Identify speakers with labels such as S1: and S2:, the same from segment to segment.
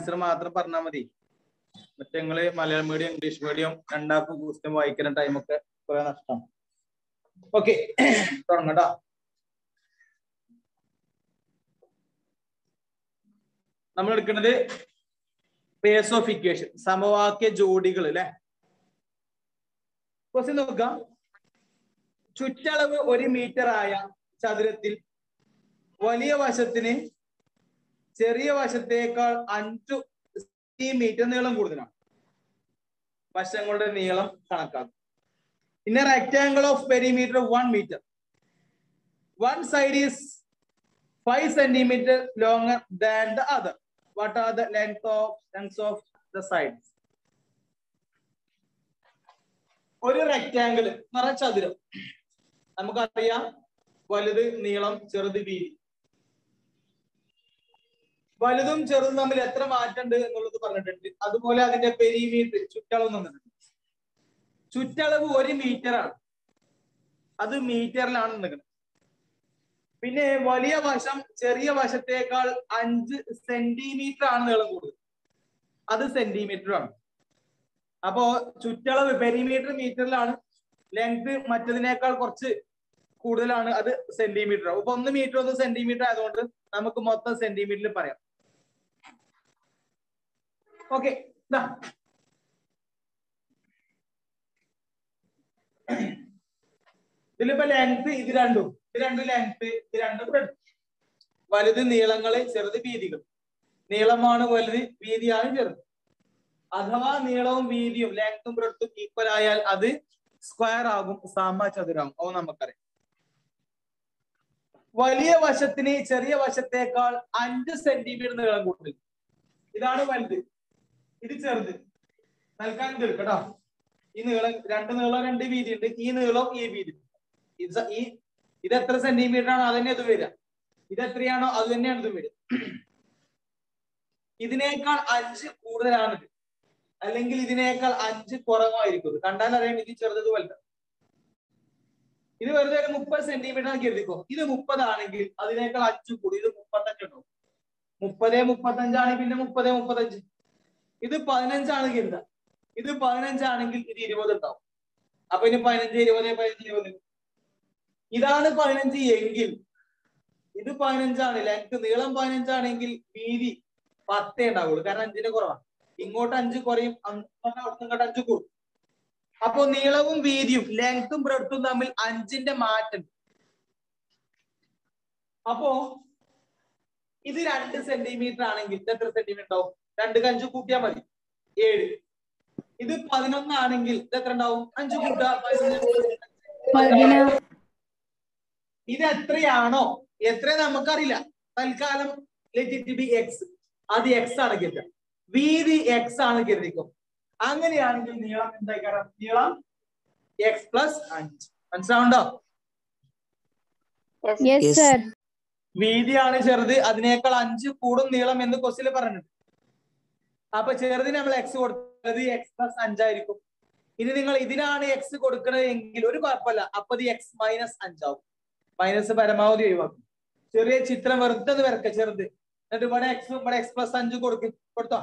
S1: Answer മാത്രം പറഞ്ഞാൽ മതി. മറ്റേ നിങ്ങള് മലയാളം മീഡിയം ഇംഗ്ലീഷ് മീഡിയം രണ്ടാക്കും ക്വസ്റ്റ്യൻ വായിക്കുന്ന ടൈമൊക്കെ കുറെ നഷ്ടമാണ്. ഓക്കെ, തുടങ്ങട്ടോ. നമ്മൾ എടുക്കുന്നത് പേസ് ഓഫ് ഇക്വേഷൻ, സമവാക്യ ജോഡികൾ അല്ലെ. ക്വസ്റ്റ്യൻ നോക്കാം. ചുറ്റളവ് 1 മീറ്റർ ആയ ചതുരത്തിൽ വലിയ വശത്തിന് ചെറിയ വശത്തേക്കാൾ 5 സെന്റിമീറ്റർ നീളം കൂടുതലാണ്. വശങ്ങളുടെ നീളം കണക്കാക്കും. In a rectangle of perimeter 1 meter, one side is 5 centimeter longer than the other. What are the lengths of the sides? ഒരു റെക്ടാങ്കിൾ എന്ന് പറഞ്ഞ ചതുരം നമുക്കറിയാം, വലുത് നീളം, ചെറുത് വീതി. വലുതും ചെറുതും തമ്മിൽ എത്ര മാറ്റമുണ്ട് എന്നുള്ളത് പറഞ്ഞിട്ടുണ്ട്. അതുപോലെ അതിന്റെ പെരിമീറ്റർ, ചുറ്റളവ് തന്നിട്ടുണ്ട്. ചുറ്റളവ് 1 മീറ്റർ ആണ്, അത് മീറ്ററിലാണ് നിൽക്കുന്നത്. പിന്നെ വലിയ വശം ചെറിയ വശത്തേക്കാൾ 5 സെന്റിമീറ്റർ ആണ് നീളം കൂടുതൽ, അത് സെന്റിമീറ്റർ ആണ്. അപ്പോ ചുറ്റളവ് പെരിമീറ്റർ മീറ്ററിലാണ്, ലെങ്ത് മറ്റതിനേക്കാൾ കുറച്ച് കൂടുതലാണ്, അത് സെന്റിമീറ്റർ ആവും. അപ്പൊ 1 മീറ്റർ 1 സെന്റിമീറ്റർ ആയതുകൊണ്ട് നമുക്ക് മൊത്തം സെന്റിമീറ്ററിൽ പറയാം. ഓക്കെ, ഇതിലിപ്പോ ലെങ്ത് ഇത് രണ്ടും ലെങ്ത്, ഇത് രണ്ടും ബ്രെഡ്ത്ത്. വലുത് നീളങ്ങള്, ചെറുത് വീതികൾ. നീളമാണ് വലുത്, വീതിയാണ് ചെറുത്. അഥവാ നീളവും വീതിയും ലെങ്തും ബ്രെഡ്ത്തും ഈക്വൽ ആയാൽ അത് സ്ക്വയർ ആകും, സമചതുരാകും. അത് നമുക്കറിയാം. വലിയ വശത്തിന് ചെറിയ വശത്തേക്കാൾ 5 സെന്റിമീറ്റർ നീളം കൂടുതൽ. ഇതാണ് വലുത്, ഇത് ചെറുത്. തൽക്കാലം തീർക്കട്ടോ. ഈ നീളം, രണ്ട് നീളം 2 വീതി ഉണ്ട്. ഈ നീളം ഈ വീതി. ഇത് എത്ര സെന്റിമീറ്റർ ആണോ അത് തന്നെ ഇത് വരിക. ഇത് എത്രയാണോ അത് തന്നെയാണ് ഇത് വരിക. ഇതിനേക്കാൾ 5 കൂടുതലാണ്, അല്ലെങ്കിൽ ഇതിനേക്കാൾ 5 കുറവായിരിക്കും. കണ്ടാൽ അറിയാം ഇത് ചെറുത് വലുത്. ഇത് വെറുതെ ഒരു 30 സെന്റിമീറ്റർ ആണ് കരുതിക്കോ. ഇത് 30 ആണെങ്കിൽ അതിനേക്കാൾ 5 കൂടി, ഇത് 35 ഉണ്ടാവും. 30 35 ആണെങ്കിൽ പിന്നെ 30 35. ഇത് 15 ആണ് കരുതുക. ഇത് 15 ആണെങ്കിൽ ഇത് 20 ഉണ്ടാവും. അപ്പൊ ഇനി 15 20 15 20. ഇതാണ് 15 എങ്കിൽ ഇത് 15 ആണ്. ലെങ്ത് നീളം 15 ആണെങ്കിൽ വീതി 10 ഉണ്ടാവുള്ളൂ, കാരണം 5ന്റെ കുറവാണ്. ഇങ്ങോട്ട് 5 കുറയും, ഇങ്ങോട്ട് 5 കൂടും. അപ്പൊ നീളവും വീതിയും ലെങ്തും ബ്രെഡ്ത്തും തമ്മിൽ 5ന്റെ മാറ്റം. അപ്പോ ഇത് 2 സെന്റിമീറ്റർ ആണെങ്കിൽ ഇത് എത്ര സെന്റിമീറ്റർ ഉണ്ടാവും? 2 5 കൂട്ടിയാൽ മതി, 7. ഇത് 11 ആണെങ്കിൽ ഇത് എത്ര ഉണ്ടാവും? 5 കൂട്ടുക, 15. ഇത് എത്രയാണോ, എത്ര നമുക്കറിയില്ല. തൽക്കാലം ലെറ്റ് ഇറ്റ് ബി എക്സ്. അത് എക്സ് ആണ് കരുതുക. വീതി എക്സ് ആണ് കരുതിക്കും. അങ്ങനെയാണെങ്കിൽ നീളം എന്തായിക്കാരം? നീളം എക്സ് പ്ലസ് 5. മനസ്സിലാവുണ്ടോ? വീതിയാണ് ചെറുത്, അതിനേക്കാൾ 5 കൂടും നീളം എന്ന് ക്വസ്റ്റ്യനിൽ പറഞ്ഞിട്ടുണ്ട്. അപ്പൊ ചെറുതിന് നമ്മൾ എക്സ് കൊടുത്തത് എക്സ് പ്ലസ് 5 ആയിരിക്കും. ഇനി നിങ്ങൾ ഇതിനാണ് എക്സ് കൊടുക്കുന്നത് എങ്കിൽ ഒരു കുഴപ്പമില്ല, അപ്പൊ ഇത് എക്സ് മൈനസ് 5 ആവും. മൈനസ് പരമാവധി ഒഴിവാക്കും. ചെറിയ ചിത്രം വെറുതെ വരക്ക, ചെറുത്. എന്നിട്ട് ഇവിടെ എക്സ് പ്ലസ് 5 കൊടുത്തോ.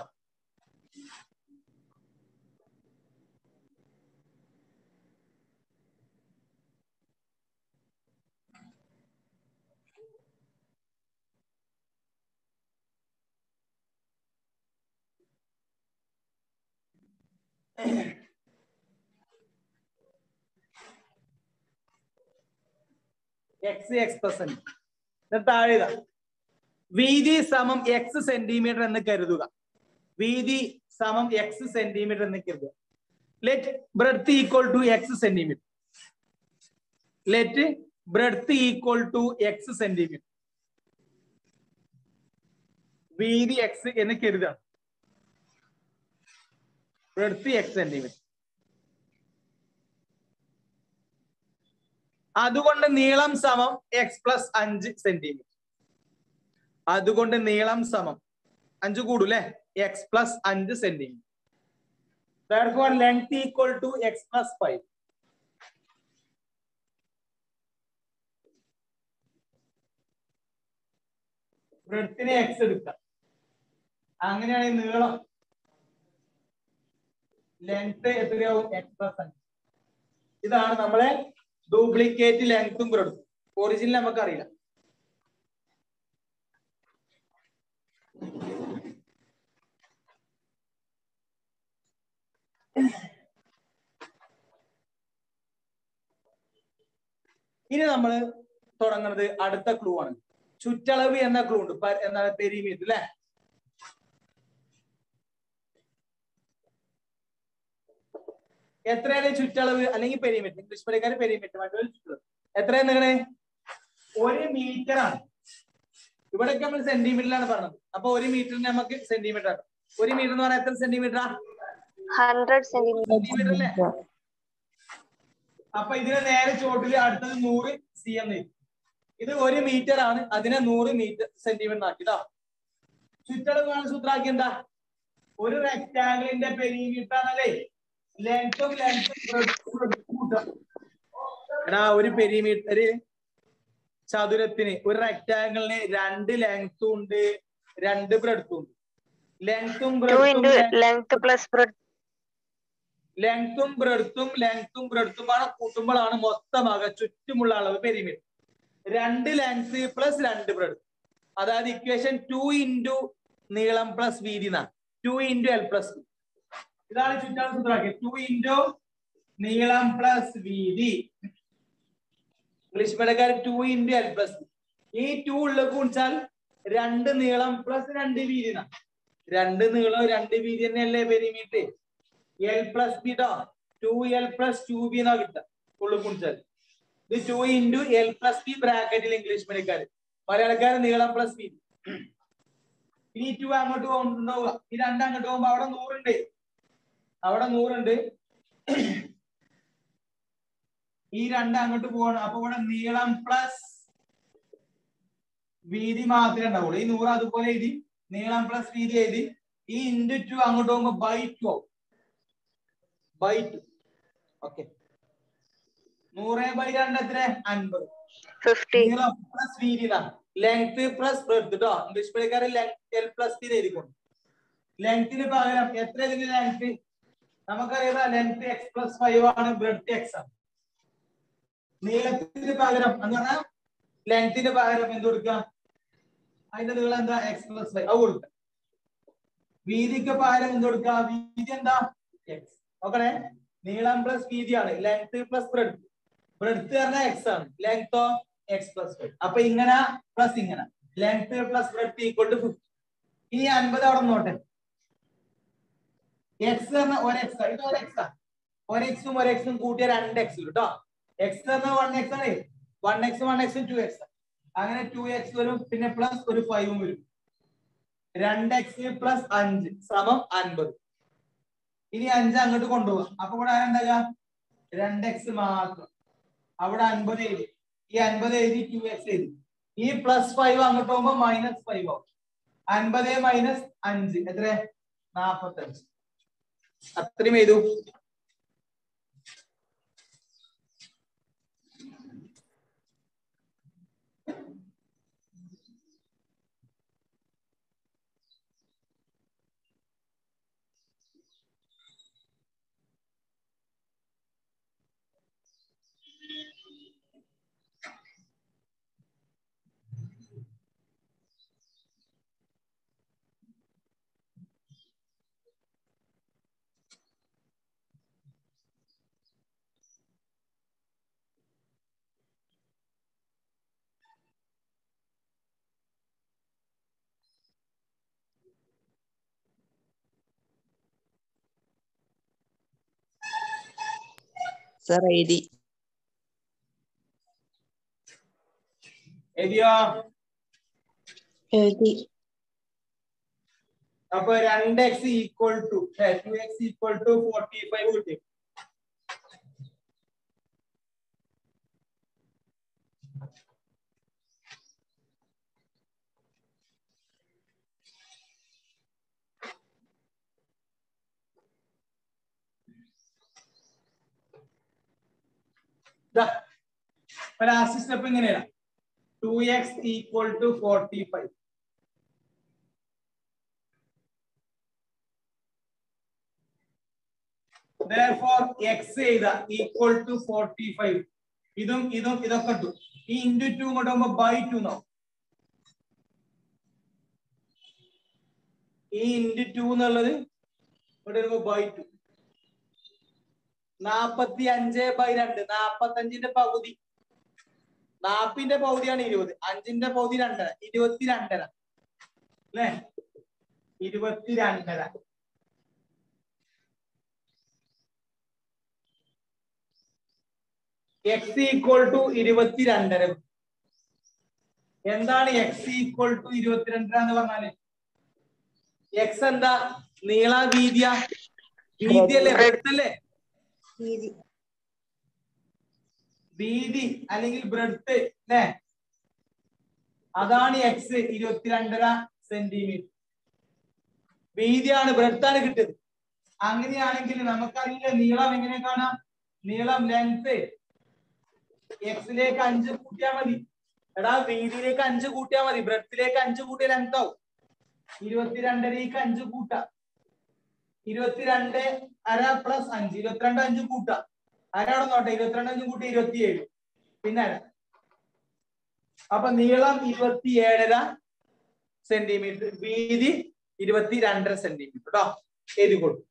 S1: എക്സ് പ്ലസ് 5 താഴെ വീതി സമം എക്സ് സെന്റിമീറ്റർ എന്ന് കരുതുക. വീതി സമം എക്സ് സെന്റിമീറ്റർ എന്ന് കരുതുക. Let breadth equal to X centimetre. Let breadth equal to X centimetre. വീതി എക്സ് എന്ന് കരുതുക, ബ്രെഡ്ത്ത് എക്സ് സെന്റിമീറ്റർ. അതുകൊണ്ട് നീളം സമം എക്സ് പ്ലസ് 5 സെന്റിമീറ്റർ. അതുകൊണ്ട് നീളം സമം 5 കൂടൂല്ലേ, x plus 5 centimetre. Therefore, length equal to x plus 5. ബ്രെഡ്ത്തിനെ എക്സ് എടുക്കാം. അങ്ങനെയാണെങ്കിൽ നീളം ലെങ്ത് എത്രയാവും x+5. ഇതാണ് നമ്മളെ ഡ്യൂപ്ലിക്കേറ്റ് ലെങ്ത്തും ബ്രെഡ്ത്തും. ഒറിജിനൽ നമുക്ക് അറിയില്ല. ഇനി നമ്മൾ തുടങ്ങുന്നത് അടുത്ത ക്ലൂ ആണ്. ചുറ്റളവ് എന്ന ക്ലൂ ഉണ്ട്. എന്താണ് പെരിമീറ്റർ അല്ലെ? എത്രയാണ് ചുറ്റളവ് അല്ലെങ്കിൽ പെരിമീറ്റർ? ഇംഗ്ലീഷ് പഠിക്കാൻ പെരിമീറ്റർ ചുറ്റളവ് എത്രയാണ്? 1 മീറ്റർ ആണ്. ഇവിടേക്ക് നമ്മൾ സെന്റിമീറ്ററിലാണ് പറഞ്ഞത്. അപ്പൊ 1 മീറ്ററിന് നമുക്ക് സെന്റിമീറ്റർ ആണ്. 1 മീറ്റർ എന്ന് പറഞ്ഞാൽ എത്ര സെന്റിമീറ്റർ?
S2: 100 സെന്റിമീറ്റർ
S1: അല്ലേ? അപ്പൊ ഇതിന് നേരെ ചോട്ടില് അടുത്തത് 100 cm. ഇത് 1 മീറ്റർ ആണ്. അതിനെ 100 മീറ്റർ സെന്റിമീറ്റർ ആക്കിട്ടോ. ചുറ്റളവ് ആണ് സൂത്രാക്കി എന്താ? ഒരു റെക്ടാംഗിളിന്റെ പെരിമീറ്റർ ആണല്ലേ ലെങ്തും എടാ ഒരു പെരിമീറ്റർ ചതുരത്തിന് ഒരു റെക്ടാംഗിളിന് 2 ലെങ്ത്തും ഉണ്ട് 2 ബ്രെഡ്ത്തും ഉണ്ട്. ലെങ്ത്തും ബ്രെഡ്ത്തും കൂട്ടുമ്പോഴാണ് മൊത്തമാകുക ചുറ്റുമുള്ള അളവ് പെരിമീറ്റർ. 2 length plus 2 breadth. അതായത് ഇക്വേഷൻ 2 ഇൻറ്റു നീളം പ്ലസ് വീതി എന്നാണ്. 2 ഇൻറ്റു എൽ പ്ലസ് ബി. ഇതാണ് ചുറ്റളവ് സൂത്രാക്കിയത്. 2 ഇൻറ്റു നീളം പ്ലസ് വീതി. ഇംഗ്ലീഷ് പഠിക്കാൻ 2 ഇൻറ്റു എൽ പ്ലസ് ബി. ഈ 2 ഉള്ളിൽ കുണിച്ചാൽ 2 നീളം പ്ലസ് 2 വീതി എന്നാണ്. 2 നീളം 2 വീതി തന്നെയല്ലേ പെരിമീറ്റർ. എൽ പ്ലസ് ബി ട്ടോ. 2L പ്ലസ് 2B എന്നാ കിട്ടുക ഉള്ളിൽ കുണിച്ചാൽ. ഇത് 2 ഇൻറ്റു എൽ പ്ലസ് ബി ബ്രാക്കറ്റിൽ ഇംഗ്ലീഷ് പഠിക്കാർ. മലയാളക്കാർ നീളം പ്ലസ് വീതി. ഈ 2 അങ്ങോട്ട് പോകുന്നുണ്ടാവുക. ഈ 2 അങ്ങോട്ട് പോകുമ്പോ അവിടെ 100 ഉണ്ട്. ഈ 2 അങ്ങോട്ട് പോവാണ്. അപ്പൊ ഇവിടെ നീളം പ്ലസ് വീതി മാത്രമേ ഉണ്ടാവുള്ളൂ. ഈ 100 അതുപോലെ എഴുതി നീളം പ്ലസ് വീതി എഴുതി. ഈ ഇൻറ്റു 2 അങ്ങോട്ട് പോകുമ്പോ ബൈ 2 ആവും. ബൈ 2. ഓക്കെ. 100/2 എത്ര? 50. നീളം പ്ലസ് വീതി ഇതാണ്. ലെങ്ത് പ്ലസ് ബ്രെഡ്ത്ത് ട്ടോ. ഇംഗ്ലീഷ് പഠിക്കാറ് എൽ പ്ലസ് ബി എഴുതിക്കൊണ്ട്. ലെങ്ത്തിന് പകരം എത്ര ഇതിന്റെ ലെങ്ത്? നമുക്കറിയാം ലെങ്ത് x+5 ആണ്. ബ്രെഡ്ത്ത് x ആണ്. നീളത്തിന് പകരം എന്ന് പറഞ്ഞാൽ ലെങ്ത്തിന് പകരം എന്ത് കൊടുക്കുക? അതിന്റെ നീളം എന്താ? x+5 അത് കൊടുക്കുക. വീതിക്ക് പകരം എന്ത് കൊടുക്കുക? വീതി എന്താ? x. നോക്കണേ, നീളം പ്ലസ് വീതിയാണ്. Length plus breadth. ബ്രെഡ്ത്ത് പറഞ്ഞാൽ x ആണ്. ലെങ്തോ x+5. അപ്പൊ ഇങ്ങനെ പ്ലസ് ഇങ്ങനെ length plus breadth equal to 50. ഇനി 50 അവിടെ നോട്ടെ. x പറഞ്ഞ 1x. ഇത് 1x ആണ്. 1x ഉം കൂട്ടിയ 2x കേട്ടോ. x പറഞ്ഞ 1x ആണ്. 1x 2x. അങ്ങനെ 2x വരും. പിന്നെ പ്ലസ് ഒരു 5 വരും. 2x പ്ലസ് 5 സമം 50. ഇനി 5 അങ്ങോട്ട് കൊണ്ടുപോകാം. അപ്പൊ ഇവിടെ ആരുണ്ടാകുക? 2x മാത്രം. അവിടെ 50 എഴുതി. ഈ 50 എഴുതി 2x എഴുതി. ഈ പ്ലസ് 5 അങ്ങോട്ട് പോകുമ്പോ മൈനസ് 5 ആവും. 50 മൈനസ് 5 എത്ര? 45. അത്രയും എഴുതു.
S3: Sir, ID.
S1: എഴുതിയോ?
S3: എഴുതി.
S1: അപ്പൊ 2x equal to 2x equal to 45 കിട്ടി. ലാസ്റ്റ് സ്റ്റെപ്പ് ഇങ്ങനെയാണ്. 2x equal to 45. therefore x ചെയ്ത equal to 45. ഇതും ഇതൊക്കെ ഇട്ടു. ഈ into 2 ഇങ്ങോട്ട് പോകുമ്പോ by 2 എന്നാവും. ഈ into 2 എന്നുള്ളത് ഇവിടെ വരുമ്പോ by 2. 45/2 45ന്റെ പകുതി. 40ന്റെ പകുതിയാണ് 20. 5ന്റെ പകുതി 2.5 22.5 അല്ലേ? 22.5. x equal to 22.5. എന്താണ് x equal to 22 എന്ന് പറഞ്ഞാല്? x എന്താ? നീള വീതിയ? വീതിയല്ലേ? ബ്രെഡ്ത്തല്ലേ? വീതി അല്ലെങ്കിൽ ബ്രെഡ്ത്ത് അല്ലേ? അതാണ് x 22.5 സെന്റിമീറ്റർ. വീതിയാണ്, ബ്രെഡ്ത്താണ് കിട്ടിയത്. അങ്ങനെയാണെങ്കിൽ നമുക്കറിയില്ല നീളം എങ്ങനെ കാണാം? നീളം ലെങ്ത് എക്സിലേക്ക് 5 കൂട്ടിയാൽ മതി. എടാ വീതിയിലേക്ക് 5 കൂട്ടിയാൽ മതി, ബ്രെഡ്ത്തിലേക്ക് 5 കൂട്ടിയ ലെങ്ത് ആവും. 22.5ലേക്ക് 5 കൂട്ടാം. 22.5 പ്ലസ് 5 22.5 കൂട്ടാം. ആരാടെ നോട്ടെ? 22.5 കൂട്ടി 27. പിന്നെ അപ്പൊ നീളം 27.5 സെന്റിമീറ്റർ, വീതി 22.5 സെന്റിമീറ്റർ കേട്ടോ. എഴുതി കൊടുക്കും.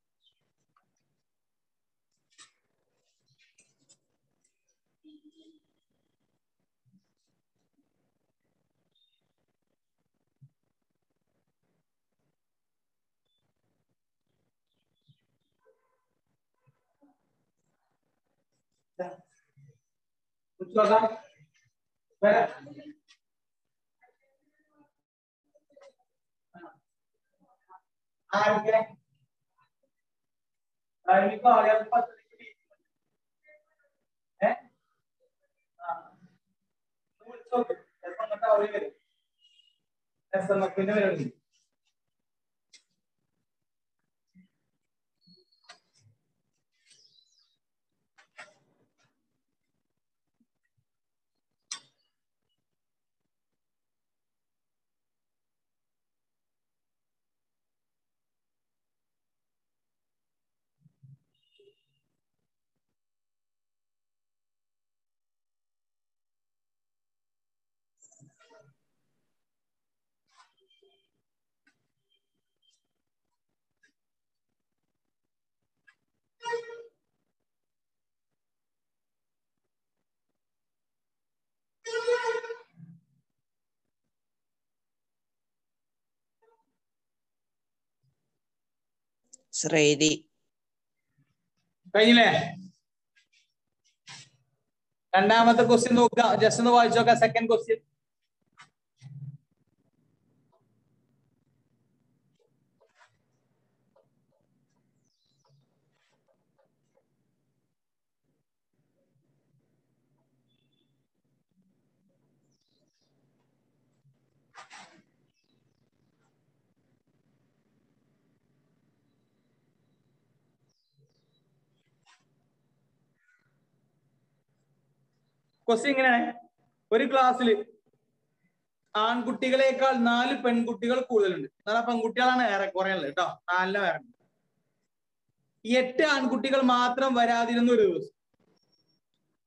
S3: ready.
S1: കഴിഞ്ഞില്ലേ? രണ്ടാമത്തെ ക്വസ്റ്റ്യൻ നോക്കുക, ജസ്റ്റ് ഒന്ന് വായിച്ചു നോക്കാം. Second question. ക്വസ്റ്റ്യൻ ഇങ്ങനെയാണ്. ഒരു ക്ലാസ്സിൽ ആൺകുട്ടികളെക്കാൾ 4 പെൺകുട്ടികൾ കൂടുതലുണ്ട്. 4 പെൺകുട്ടികളാണ് ഏറെക്കുറെ ഉള്ളത് കേട്ടോ. 4 വേറെ 8 ആൺകുട്ടികൾ മാത്രം വരാതിരുന്ന ഒരു ദിവസം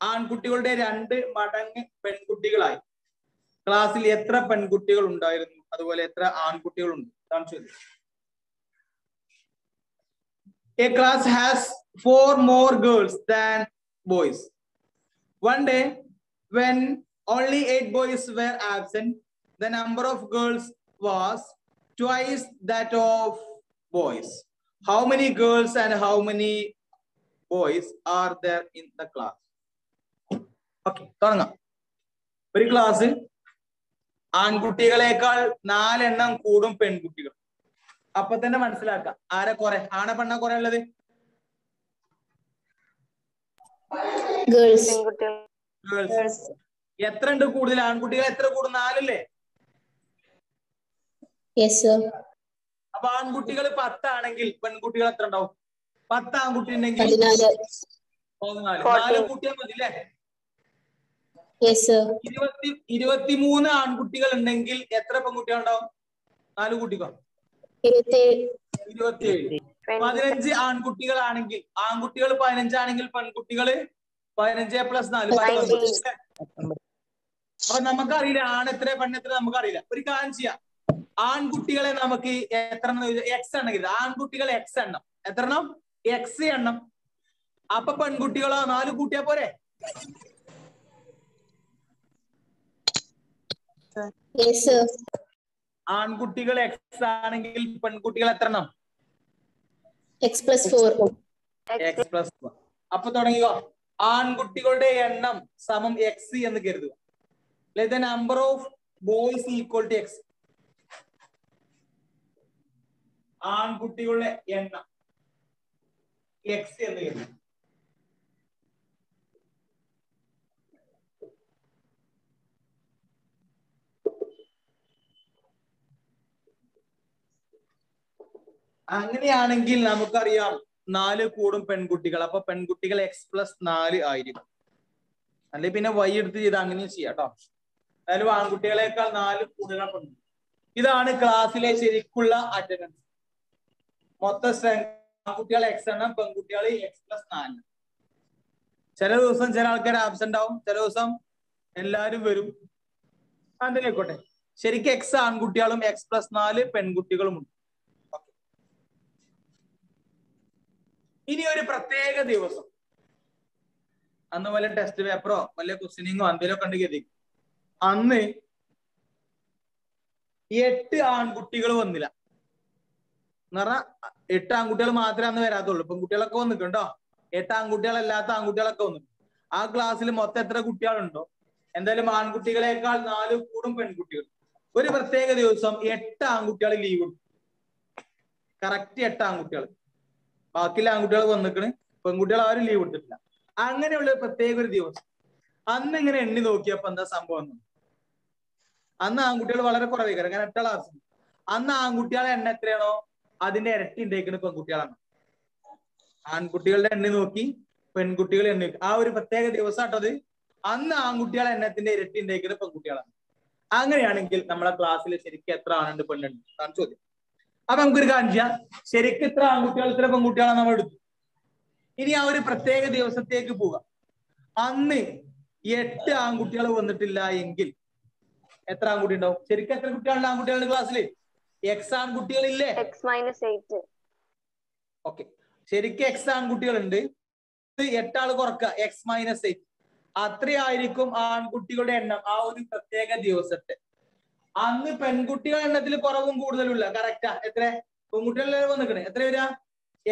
S1: ആൺകുട്ടികളുടെ 2 മടങ്ങ് പെൺകുട്ടികളായി. ക്ലാസ്സിൽ എത്ര പെൺകുട്ടികൾ ഉണ്ടായിരുന്നു, അതുപോലെ എത്ര ആൺകുട്ടികൾ ഉണ്ട്? A class has 4 more girls than boys. One day, when only 8 boys were absent, the number of girls was twice that of boys. How many girls and how many boys are there in the class? Okay, തുടങ്ങാം. ഒരു class ആൺകുട്ടികളെക്കാൾ 4 എണ്ണം കൂടും പെൺകുട്ടികൾ. അപ്പൊ തന്നെ മനസ്സിലാക്കാം ആരെ കുറെ, ആണെ പെണ്ണ കുറെ ഉള്ളത്?
S2: ഗേൾസ്.
S1: എത്ര ഉണ്ട് കൂടുതൽ? ആൺകുട്ടികൾ എത്ര കൂടും? 4 അല്ലേ? അപ്പൊ ആൺകുട്ടികൾ 10 ആണെങ്കിൽ പെൺകുട്ടികൾ എത്ര ഉണ്ടാവും? 10 ആൺകുട്ടി ഉണ്ടെങ്കിൽ 4 കൂട്ടിയാൽ മതി അല്ലേ? 23 ആൺകുട്ടികൾ ഉണ്ടെങ്കിൽ എത്ര പെൺകുട്ടികൾ ഉണ്ടാവും? 4 കൂട്ടിക്കോ. 27. 15 ആൺകുട്ടികളാണെങ്കിൽ ആൺകുട്ടികൾ 15 ആണെങ്കിൽ പെൺകുട്ടികൾ 15 + 4 19. അപ്പൊ നമുക്കറിയില്ല ആണ് എത്ര പെണ്ണെത്ര നമുക്കറിയില്ല. ഒരു കാര്യം ചെയ്യാം, ആൺകുട്ടികളെ നമുക്ക് എത്ര എക്സ് എണ്ണം കിട്ടും. ആൺകുട്ടികൾ എക്സ് എണ്ണം എത്ര എണ്ണം? എക്സ് എണ്ണം. അപ്പൊ പെൺകുട്ടികളോ 4 കൂട്ടിയാ പോരെ? ആൺകുട്ടികൾ എക്സ് ആണെങ്കിൽ പെൺകുട്ടികൾ എത്ര എണ്ണം?
S2: x+4.
S1: X plus 4. അപ്പൊ തുടങ്ങിയോ, ആൺകുട്ടികളുടെ എണ്ണം സമം എക്സ് എന്ന് കരുതുക. Let the number of boys equal to x. ആൺകുട്ടികളുടെ എണ്ണം എക്സ് എന്ന് കരുതുക. അങ്ങനെയാണെങ്കിൽ നമുക്കറിയാം 4 കൂടും പെൺകുട്ടികൾ. അപ്പൊ പെൺകുട്ടികൾ x+4 ആയിരിക്കും. അല്ലെ പിന്നെ y എടുത്ത് ചെയ്ത് അങ്ങനെയും ചെയ്യാം കേട്ടോ. അതായത് ആൺകുട്ടികളെക്കാൾ 4 കൂടുതൽ പെൺകുട്ടികൾ. ഇതാണ് ക്ലാസ്സിലെ ശരിക്കുള്ള അറ്റൻഡൻസ്. മൊത്തം സ്ട്രെങ്ത് ആൺകുട്ടികൾ x എണ്ണം, പെൺകുട്ടികൾ x+4. ചില ദിവസം ചില ആൾക്കാർ ആബ്സെന്റ് ആവും, ചില ദിവസം എല്ലാരും വരും. അതിലേക്കോട്ടെ. ശരിക്കും x ആൺകുട്ടികളും x+4 പെൺകുട്ടികളും ഉണ്ട്. ഇനി ഒരു പ്രത്യേക ദിവസം, അന്ന് വല്ല ടെസ്റ്റ് പേപ്പറോ വല്ല ക്വസ്റ്റ്യനിങ്ങോ എന്തെങ്കിലുമൊക്കെ ഉണ്ട് കരുതി, അന്ന് 8 ആൺകുട്ടികൾ വന്നില്ല എന്ന് പറഞ്ഞാൽ 8 ആൺകുട്ടികൾ മാത്രമേ അന്ന് വരാത്തുള്ളൂ. പെൺകുട്ടികളൊക്കെ വന്നിട്ടുണ്ടോ? 8 ആൺകുട്ടികളല്ലാത്ത ആൺകുട്ടികളൊക്കെ വന്നു. ആ ക്ലാസ്സിൽ മൊത്തം എത്ര കുട്ടികളുണ്ടോ എന്തായാലും ആൺകുട്ടികളെക്കാൾ 4 കൂടും പെൺകുട്ടികൾ. ഒരു പ്രത്യേക ദിവസം 8 ആൺകുട്ടികൾ ലീവ് ഉണ്ട്. കറക്റ്റ് 8 ആൺകുട്ടികൾ. ബാക്കിയുള്ള ആൺകുട്ടികൾ വന്നിക്കണ്, പെൺകുട്ടികൾ ആരും ലീവ് എടുത്തിട്ടില്ല. അങ്ങനെയുള്ള പ്രത്യേക ഒരു ദിവസം അന്ന് ഇങ്ങനെ എണ്ണി നോക്കിയപ്പോ എന്താ സംഭവം? അന്ന് ആൺകുട്ടികൾ വളരെ കുറവായിരിക്കും, കാരണം 8 ക്ലാസ്. അന്ന് ആൺകുട്ടികളെ എണ്ണ എത്രയാണോ അതിന്റെ ഇരട്ടി ഉണ്ടായിരിക്കുന്ന പെൺകുട്ടികളാണ്. ആൺകുട്ടികളുടെ എണ്ണി നോക്കി പെൺകുട്ടികൾ എണ്ണി. ആ ഒരു പ്രത്യേക ദിവസം ആട്ടത്. അന്ന് ആൺകുട്ടികളെ എണ്ണത്തിന്റെ ഇരട്ടി ഉണ്ടായിരിക്കുന്ന പെൺകുട്ടികളാണ്. അങ്ങനെയാണെങ്കിൽ നമ്മളെ ക്ലാസ്സിൽ ശരിക്കും എത്ര ആണുണ്ട് പെണ്ണുണ്ട് അതാണ് ചോദ്യം. അപ്പൊ നമുക്കൊരു കാര്യം ചെയ്യാം, ശരിക്കും ഇത്ര ആൺകുട്ടികൾ ഇത്ര പെൺകുട്ടികളാണ് നമ്മൾ എടുത്തു. ഇനി ആ ഒരു പ്രത്യേക ദിവസത്തേക്ക് പോകാം. അന്ന് 8 ആൺകുട്ടികൾ വന്നിട്ടില്ല എങ്കിൽ എത്ര ആൺകുട്ടി ഉണ്ടാവും? ശരിക്കും എത്ര കുട്ടികളുണ്ട് ആൺകുട്ടികളുടെ ക്ലാസ്സിൽ? എക്സ് ആൺകുട്ടികളില്ലേ?
S2: x-8.
S1: ഓക്കെ, ശരിക്കും എക്സ് ആൺകുട്ടികളുണ്ട്. 8 ആള് കുറക്കുക, x-8. അത്രയായിരിക്കും ആൺകുട്ടികളുടെ എണ്ണം ആ ഒരു പ്രത്യേക ദിവസത്തെ. അന്ന് പെൺകുട്ടികളുടെ എണ്ണത്തിൽ കുറവും കൂടുതലുമില്ല. കറക്റ്റാ? എത്ര പെൺകുട്ടികളെ വന്നിക്കണേ? എത്ര വരിക?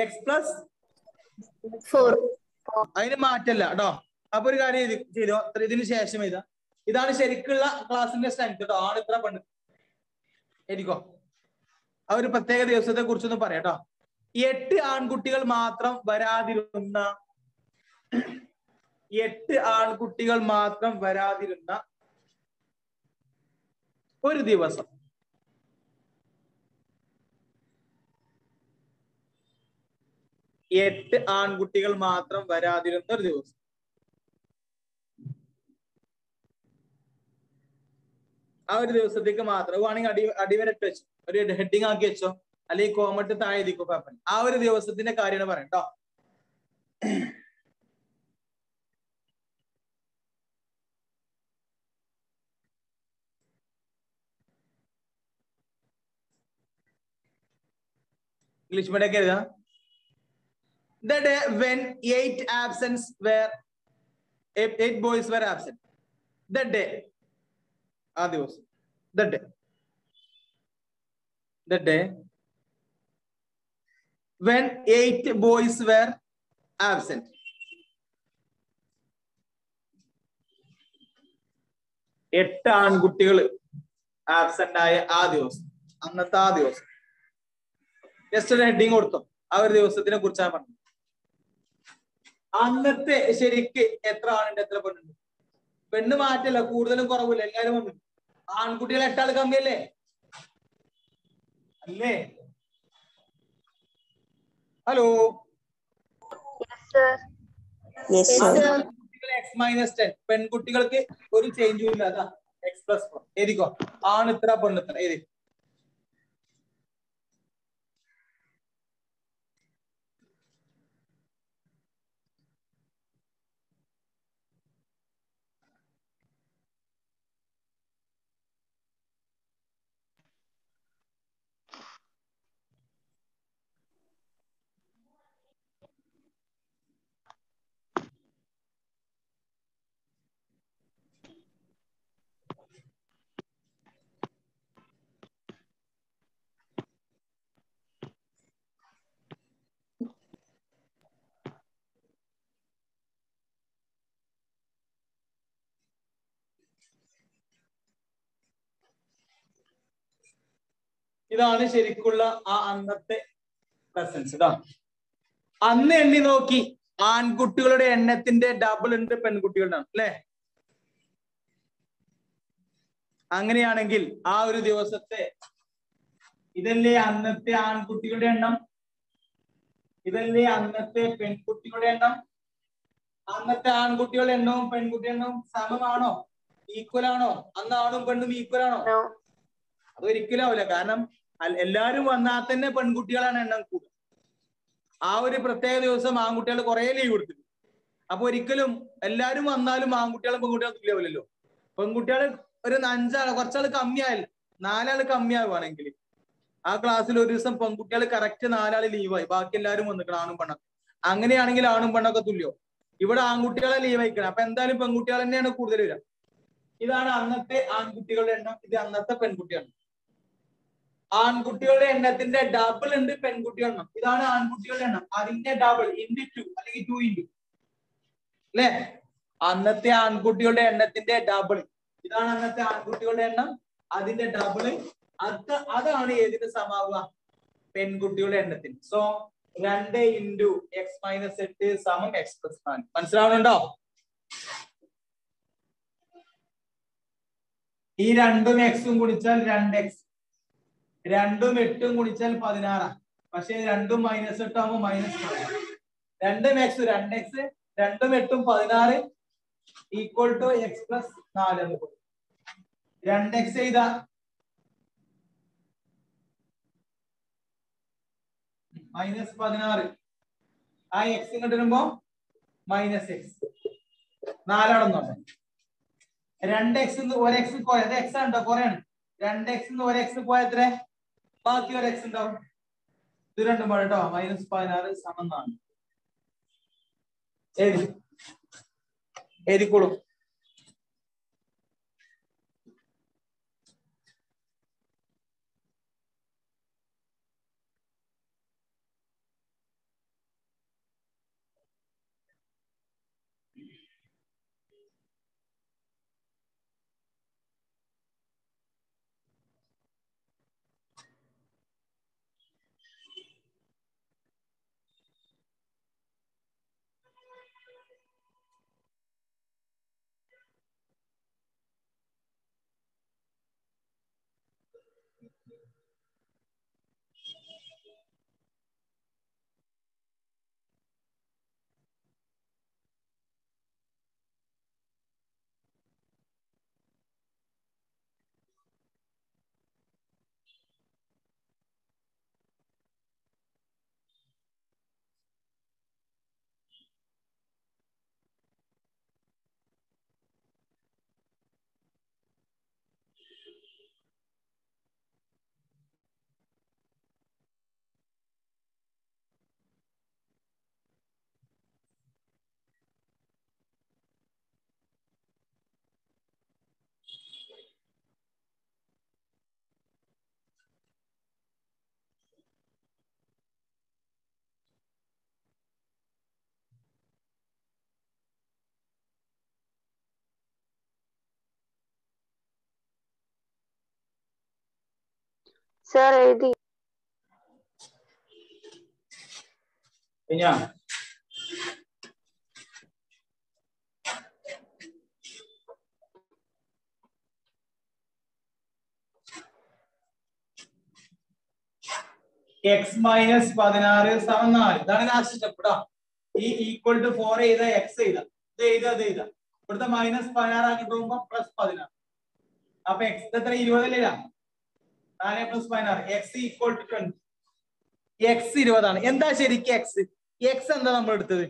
S1: x+4. അതിന് മാറ്റല്ല കേട്ടോ. അപ്പൊ ഒരു കാര്യം ചെയ്തോ, ഇതിന് ശേഷം എഴുതാം. ഇതാണ് ശരിക്കുള്ള ക്ലാസിന്റെ സ്ട്രെങ്ത് കേട്ടോ. ആണ് ഇത്ര പെണ്ണ് എഴുതിക്കോ. ആ ഒരു പ്രത്യേക ദിവസത്തെ കുറിച്ചൊന്നും പറയാം കേട്ടോ. 8 ആൺകുട്ടികൾ മാത്രം വരാതിരുന്ന 8 ആൺകുട്ടികൾ മാത്രം വരാതിരുന്ന ഒരു ദിവസം. എട്ട് ആൺകുട്ടികൾ മാത്രം വരാതിരുന്ന ഒരു ദിവസം. ആ ഒരു ദിവസത്തേക്ക് മാത്രം വേണമെങ്കിൽ അടിവരട്ട് വെച്ചോ, ഒരു ഹെഡിങ് ആക്കി വെച്ചോ, അല്ലെങ്കിൽ കോമന്റ് താഴെ എഴുതിക്കോ. കുഴപ്പമില്ല. ആ ഒരു ദിവസത്തിന്റെ കാര്യമാണ് പറയാം കേട്ടോ. ഇംഗ്ലീഷ് മീഡിയം ഒക്കെ എഴുതാം. The day when 8 boys were absent. The day. ആ ദിവസം. The day when 8 boys were absent. എട്ട് ആൺകുട്ടികൾ ആബ്സെന്റ് ആയ ആ ദിവസം, അന്നത്തെ ആ ദിവസം. ജസ്റ്റ് ഒരു ഹെഡിങ് കൊടുത്തോ. ആ ഒരു ദിവസത്തിനെ കുറിച്ചാണ് പറഞ്ഞത്. അന്നത്തെ ശരിക്ക് എത്ര ആണുണ്ട് എത്ര പെണ്ണുണ്ട്? പെണ്ണ് മാറ്റല്ല, കൂടുതലും കുറവില്ല, എല്ലാരും വന്നു. ആൺകുട്ടികൾ 8 ആൾ കമ്മിയല്ലേ? അല്ലേ? ഹലോ, ആൺകുട്ടികൾ x-10, പെൺകുട്ടികൾക്ക് ഒരു ചേഞ്ചും ഇല്ല. അതാ x+4. എഴുതിക്കോ. ആണ് ഇത്ര പെണ്ണ് ഇത്ര എഴുതി. ഇതാണ് ശരിക്കുള്ള ആ അന്നത്തെ പ്രസൻസ് ഇതാ. അന്ന് എണ്ണി നോക്കി ആൺകുട്ടികളുടെ എണ്ണത്തിന്റെ ഡബിൾ ഉണ്ട് പെൺകുട്ടികളുടെ, അല്ലെ? അങ്ങനെയാണെങ്കിൽ ആ ഒരു ദിവസത്തെ ഇതല്ലേ അന്നത്തെ ആൺകുട്ടികളുടെ എണ്ണം, ഇതല്ലേ അന്നത്തെ പെൺകുട്ടികളുടെ എണ്ണം. അന്നത്തെ ആൺകുട്ടികളുടെ എണ്ണവും പെൺകുട്ടികളുടെ എണ്ണവും സമമാണോ, ഈക്വൽ ആണോ? അന്ന് ആണും പെണ്ണും ഈക്വൽ ആണോ? അതൊരിക്കലും ആവില്ല. കാരണം എല്ലാരും വന്നാൽ തന്നെ പെൺകുട്ടികളാണ് എണ്ണം കൂടുക. ആ ഒരു പ്രത്യേക ദിവസം ആൺകുട്ടികൾ കുറെ ലീവ് എടുത്തു. അപ്പൊ ഒരിക്കലും എല്ലാരും വന്നാലും ആൺകുട്ടികളും പെൺകുട്ടികളും തുല്യാവില്ലല്ലോ. പെൺകുട്ടികൾ ഒരു 5 ആള് കുറച്ചാള് കമ്മിയായില്ല, 4 ആള് കമ്മിയാവുകയാണെങ്കിൽ ആ ക്ലാസ്സിൽ ഒരു ദിവസം പെൺകുട്ടികൾ കറക്റ്റ് 4 ആള് ലീവായി, ബാക്കി എല്ലാവരും വന്നിക്കണം ആണും പെണ്ണൊക്കെ. അങ്ങനെയാണെങ്കിൽ ആണും പെണ്ണൊക്കെ തുല്യോ. ഇവിടെ ആൺകുട്ടികളെ ലീവ് അയക്കണം. അപ്പൊ എന്തായാലും പെൺകുട്ടികൾ തന്നെയാണ് കൂടുതൽ വരിക. ഇതാണ് അന്നത്തെ ആൺകുട്ടികളുടെ എണ്ണം, ഇത് അന്നത്തെ പെൺകുട്ടികളുടെ. ആൺകുട്ടികളുടെ എണ്ണത്തിന്റെ ഡബിൾ ഉണ്ട് പെൺകുട്ടികളുടെ എണ്ണം. ഇതാണ് ആൺകുട്ടികളുടെ എണ്ണം, അതിന്റെ ഡബിൾ ഇൻറ്റു 2 അല്ലെങ്കിൽ 2 ഇൻറ്റു, അല്ലെ? അന്നത്തെ ആൺകുട്ടികളുടെ എണ്ണത്തിന്റെ ഡബിൾ, ഇതാണ് അന്നത്തെ ആൺകുട്ടികളുടെ എണ്ണം, അതിന്റെ ഡബിള്. അതാണ് ഏതിന് സമാവുക? പെൺകുട്ടികളുടെ എണ്ണത്തിന്. സോ 2 ഇൻറ്റു എക്സ് മൈനസ് 8 സമം എക്സ് പ്ലസ് 4. മനസ്സിലാവുന്നുണ്ടോ? ഈ 2ഉം എക്സും ഗുണിച്ചാൽ 2x, 2ഉം 8ഉം ഗുണിച്ചാൽ 16. പക്ഷെ 2ഉം മൈനസ് 8 ആകുമ്പോൾ മൈനസ് 16. 2ഉം എക്സ് 2x, 2ഉം 8ഉം 16 ഈക്വൽ ടു എക്സ് പ്ലസ് 4 എന്ന് കൊടുക്കും. 2x ചെയ്ത മൈനസ് 16, ആ എക്സ് ഇങ്ങോട്ട് വരുമ്പോ മൈനസ് എക്സ്, 4 ആണെന്നോട്ടെ. 2x 1x പോയത് എക്സ് ഉണ്ടോ? കുറയാണ്. 2x 1x പോയ എത്ര? ബാക്കി 1x ഉണ്ടാവും. ഇത് രണ്ടും പാടട്ടോ മൈനസ് 16 സമം 4. എഴുതിക്കോളൂ.
S2: Sir, എഴുതി.
S1: എക്സ് മൈനസ് 16 സമം 4. ഇതാണ് ലാസ്റ്റ് സ്റ്റെപ്പ് കേട്ടോ. ഈ ഈക്വൽ ടു 4 ചെയ്ത എക്സ് ചെയ്ത ഇത് ചെയ്ത ഇവിടുത്തെ മൈനസ് 16 ആക്കിട്ട് പോകുമ്പോ പ്ലസ് 16. അപ്പൊ എക്സ് എത്ര? 20 അല്ലേ? 4 plus 16 X equal to 20. X 20 ആണ്. എന്താ ശരിക്കും എക്സ്? എക്സ് എന്താ നമ്മൾ എടുത്തത്?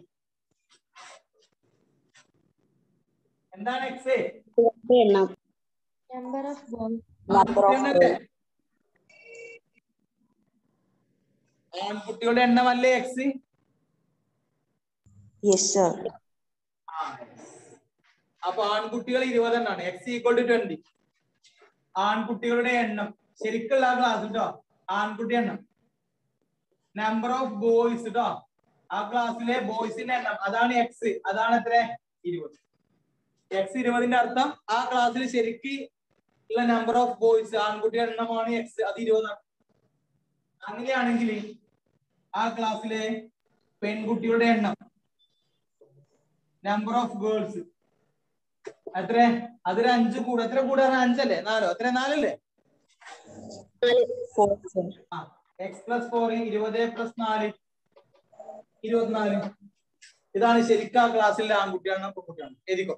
S1: എന്താണ് എക്സ്?
S2: Number of balls.
S1: ആൺകുട്ടികളുടെ എണ്ണമല്ലേ എക്സ്? അപ്പൊ ആൺകുട്ടികൾ 20 എണ്ണാണ്. X equal to 20. ആൺകുട്ടികളുടെ എണ്ണം ശരിക്കുള്ള ക്ലാസ് കേട്ടോ. ആൺകുട്ടി എണ്ണം, നമ്പർ ഓഫ് ബോയ്സ് കേട്ടോ. ആ ക്ലാസ്സിലെ ബോയ്സിന്റെ എണ്ണം അതാണ് എക്സ്. അതാണ് എത്ര? 20. എക്സ് 20ന്റെ അർത്ഥം ആ ക്ലാസ്സിൽ ശരിക്ക് ഉള്ള നമ്പർ ഓഫ് ബോയ്സ് ആൺകുട്ടിയുടെ എണ്ണമാണ് എക്സ്. അത് 20 ആണ്. അങ്ങനെയാണെങ്കിൽ ആ ക്ലാസ്സിലെ പെൺകുട്ടികളുടെ എണ്ണം, നമ്പർ ഓഫ് ഗേൾസ് എത്ര? അതൊരു 5 കൂടും. എത്ര കൂടാ? 5 അല്ലേ? 4? എത്ര? 4 അല്ലേ? ആ x+4 20 + 4 24. ഇതാണ് ശരിക്കും ആ ക്ലാസ്സിലെ ആൺകുട്ടിയാണ് പെൺകുട്ടിയാണ്. എഴുതിക്കോ.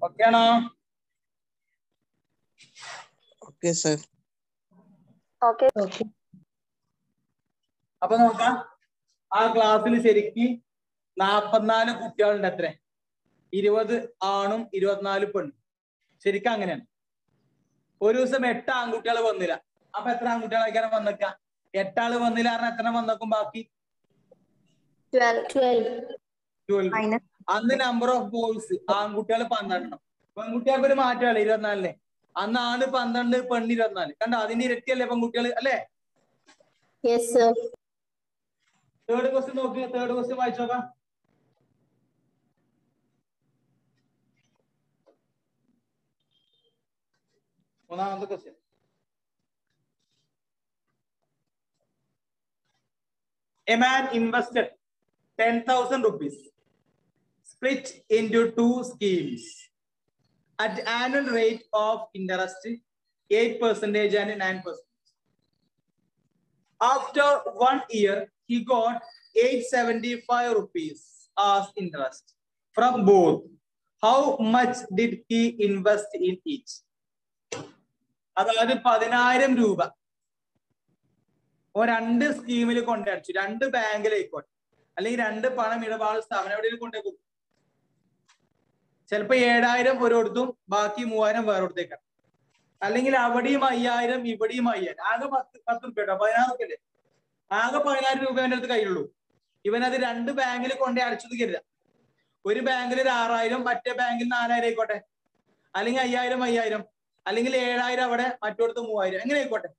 S1: ഓക്കെ ആണോ?
S3: Okay sir.
S2: ഓക്കെ.
S1: അപ്പൊ നോക്കാം, ആ ക്ലാസ്സിൽ ശരിക്ക് 44 കുട്ടികളുണ്ട്. എത്ര? 20 ആണും 24 പെണ്ണും. ശരിക്കും അങ്ങനെയാണ്. ഒരു ദിവസം 8 ആൺകുട്ടികൾ വന്നില്ല. അപ്പൊ എത്ര ആൺകുട്ടികളായിക്കാരം വന്നേക്ക? 8 ആള് വന്നില്ല പറഞ്ഞാൽ എത്ര വന്നേക്കും ബാക്കി? 12. അന്ന് നമ്പർ ഓഫ് ബോയ്സ് ആൺകുട്ടികൾ 12. പെൺകുട്ടികൾക്ക് ഒരു മാറ്റമല്ലേ 24. അന്ന് ആണ് 12, പെണ്ണ് 24. കണ്ടോ? അതിന്റെ ഇരട്ടിയല്ലേ പെൺകുട്ടികൾ അല്ലേ? തേർഡ് ക്വസ്റ്റ്യൻ നോക്കുക. തേർഡ് ക്വസ്റ്റ്യൻ വായിച്ചു നോക്കാം. മൂന്നാമത്തെ question. A man invested 10,000 rupees, split into 2 schemes at annual rate of interest 8% and 9%. After 1 year, he got 875 rupees as interest from both. How much did he invest in each? അതായത് 10,000 രൂപ രണ്ട് സ്കീമിൽ കൊണ്ടടിച്ചു. 2 ബാങ്കിലായിക്കോട്ടെ, അല്ലെങ്കിൽ 2 പണം ഇടപാട് സ്ഥാപനം എവിടെയും കൊണ്ടുപോകും. ചിലപ്പോ 7,000 ഒരിടത്തും ബാക്കി 3,000 വേറൊരിടത്തേക്കാണ്. അല്ലെങ്കിൽ അവിടെയും 5,000 ഇവിടെയും 5,000. ആകെ 10 രൂപ കേട്ടോ, 16 രൂപ അല്ലേ? ആകെ 14 രൂപ അവന്റെ അടുത്ത് കയ്യിലുള്ളൂ. ഇവനത് 2 ബാങ്കിൽ കൊണ്ടേ അടച്ചത് കരുതാ. ഒരു ബാങ്കിൽ 6,000, മറ്റേ ബാങ്കിൽ 4,000 ആയിക്കോട്ടെ, അല്ലെങ്കിൽ 5,000, അല്ലെങ്കിൽ 7,000 അവിടെ, മറ്റോടത്ത് 3,000, എങ്ങനെ ആയിക്കോട്ടെ.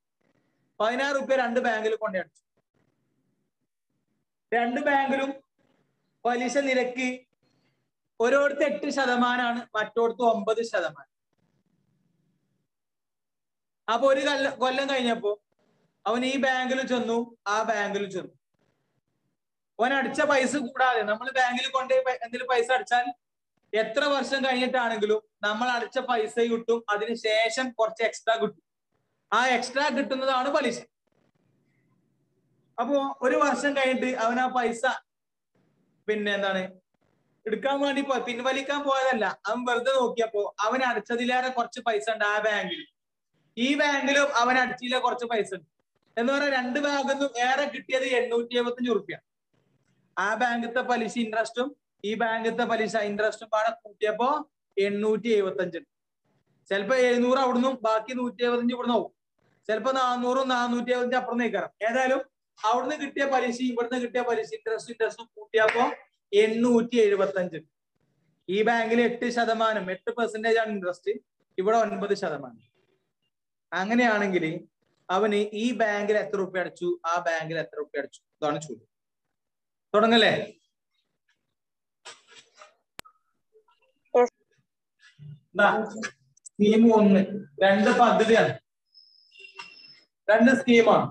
S1: 16 രൂപ 2 ബാങ്കിൽ കൊണ്ടേ അടച്ചു. 2 ബാങ്കിലും പലിശ നിരക്ക് ഒരിടത്ത് 8%, മറ്റോടത്ത് 9%. അപ്പൊ ഒരു കൊല്ലം കഴിഞ്ഞപ്പോ അവൻ ഈ ബാങ്കിൽ ചെന്നു, ആ ബാങ്കിൽ ചെന്നു. അവൻ അടിച്ച പൈസ കൂടാതെ നമ്മൾ ബാങ്കിൽ കൊണ്ട് എന്തെങ്കിലും പൈസ അടിച്ചാൽ എത്ര വർഷം കഴിഞ്ഞിട്ടാണെങ്കിലും നമ്മൾ അടിച്ച പൈസ കിട്ടും, അതിനുശേഷം കുറച്ച് എക്സ്ട്രാ കിട്ടും. ആ എക്സ്ട്രാ കിട്ടുന്നതാണ് പലിശ. അപ്പോ ഒരു വർഷം കഴിഞ്ഞിട്ട് അവൻ ആ പൈസ എടുക്കാൻ വേണ്ടി പിൻവലിക്കാൻ പോയതല്ല. അവൻ വെറുതെ നോക്കിയപ്പോ അവൻ അടച്ചതിലേറെ കുറച്ച് പൈസ ഉണ്ട് ആ ബാങ്കിൽ. ഈ ബാങ്കിലും അവൻ അടിച്ചില്ല കുറച്ച് പൈസ ഉണ്ട്. എന്ന് പറഞ്ഞാൽ 2 ബാങ്കിൽ നിന്നും ഏറെ കിട്ടിയത് 875 റുപ്യ. ആ ബാങ്കിലത്തെ പലിശ ഇൻട്രസ്റ്റും ഈ ബാങ്കിലത്തെ പലിശ ഇൻട്രസ്റ്റും പാടെ കൂട്ടിയപ്പോ 875. ചിലപ്പോ 700 അവിടുന്ന്, ബാക്കി 175 ഇവിടുന്ന് ആവും. ചിലപ്പോ 400, 475 അപ്പുറം നീക്കണം. ഏതായാലും അവിടുന്ന് കിട്ടിയ പലിശ ഇവിടുന്ന് കിട്ടിയ പലിശ ഇൻട്രസ്റ്റും കൂട്ടിയപ്പോ 875. ഈ ബാങ്കിൽ 8% ആണ് ഇൻട്രസ്റ്റ്. ഇവിടെ 9%. അങ്ങനെയാണെങ്കിൽ അവന് ഈ ബാങ്കിൽ എത്ര റുപ്യ അടച്ചു, ആ ബാങ്കിൽ എത്ര റുപ്യ അടച്ചു? ഇതാണ് ചോദ്യം. തുടങ്ങല്ലേ? സ്കീം 1 2 പദ്ധതിയാണ്, 2 സ്കീമാണ്.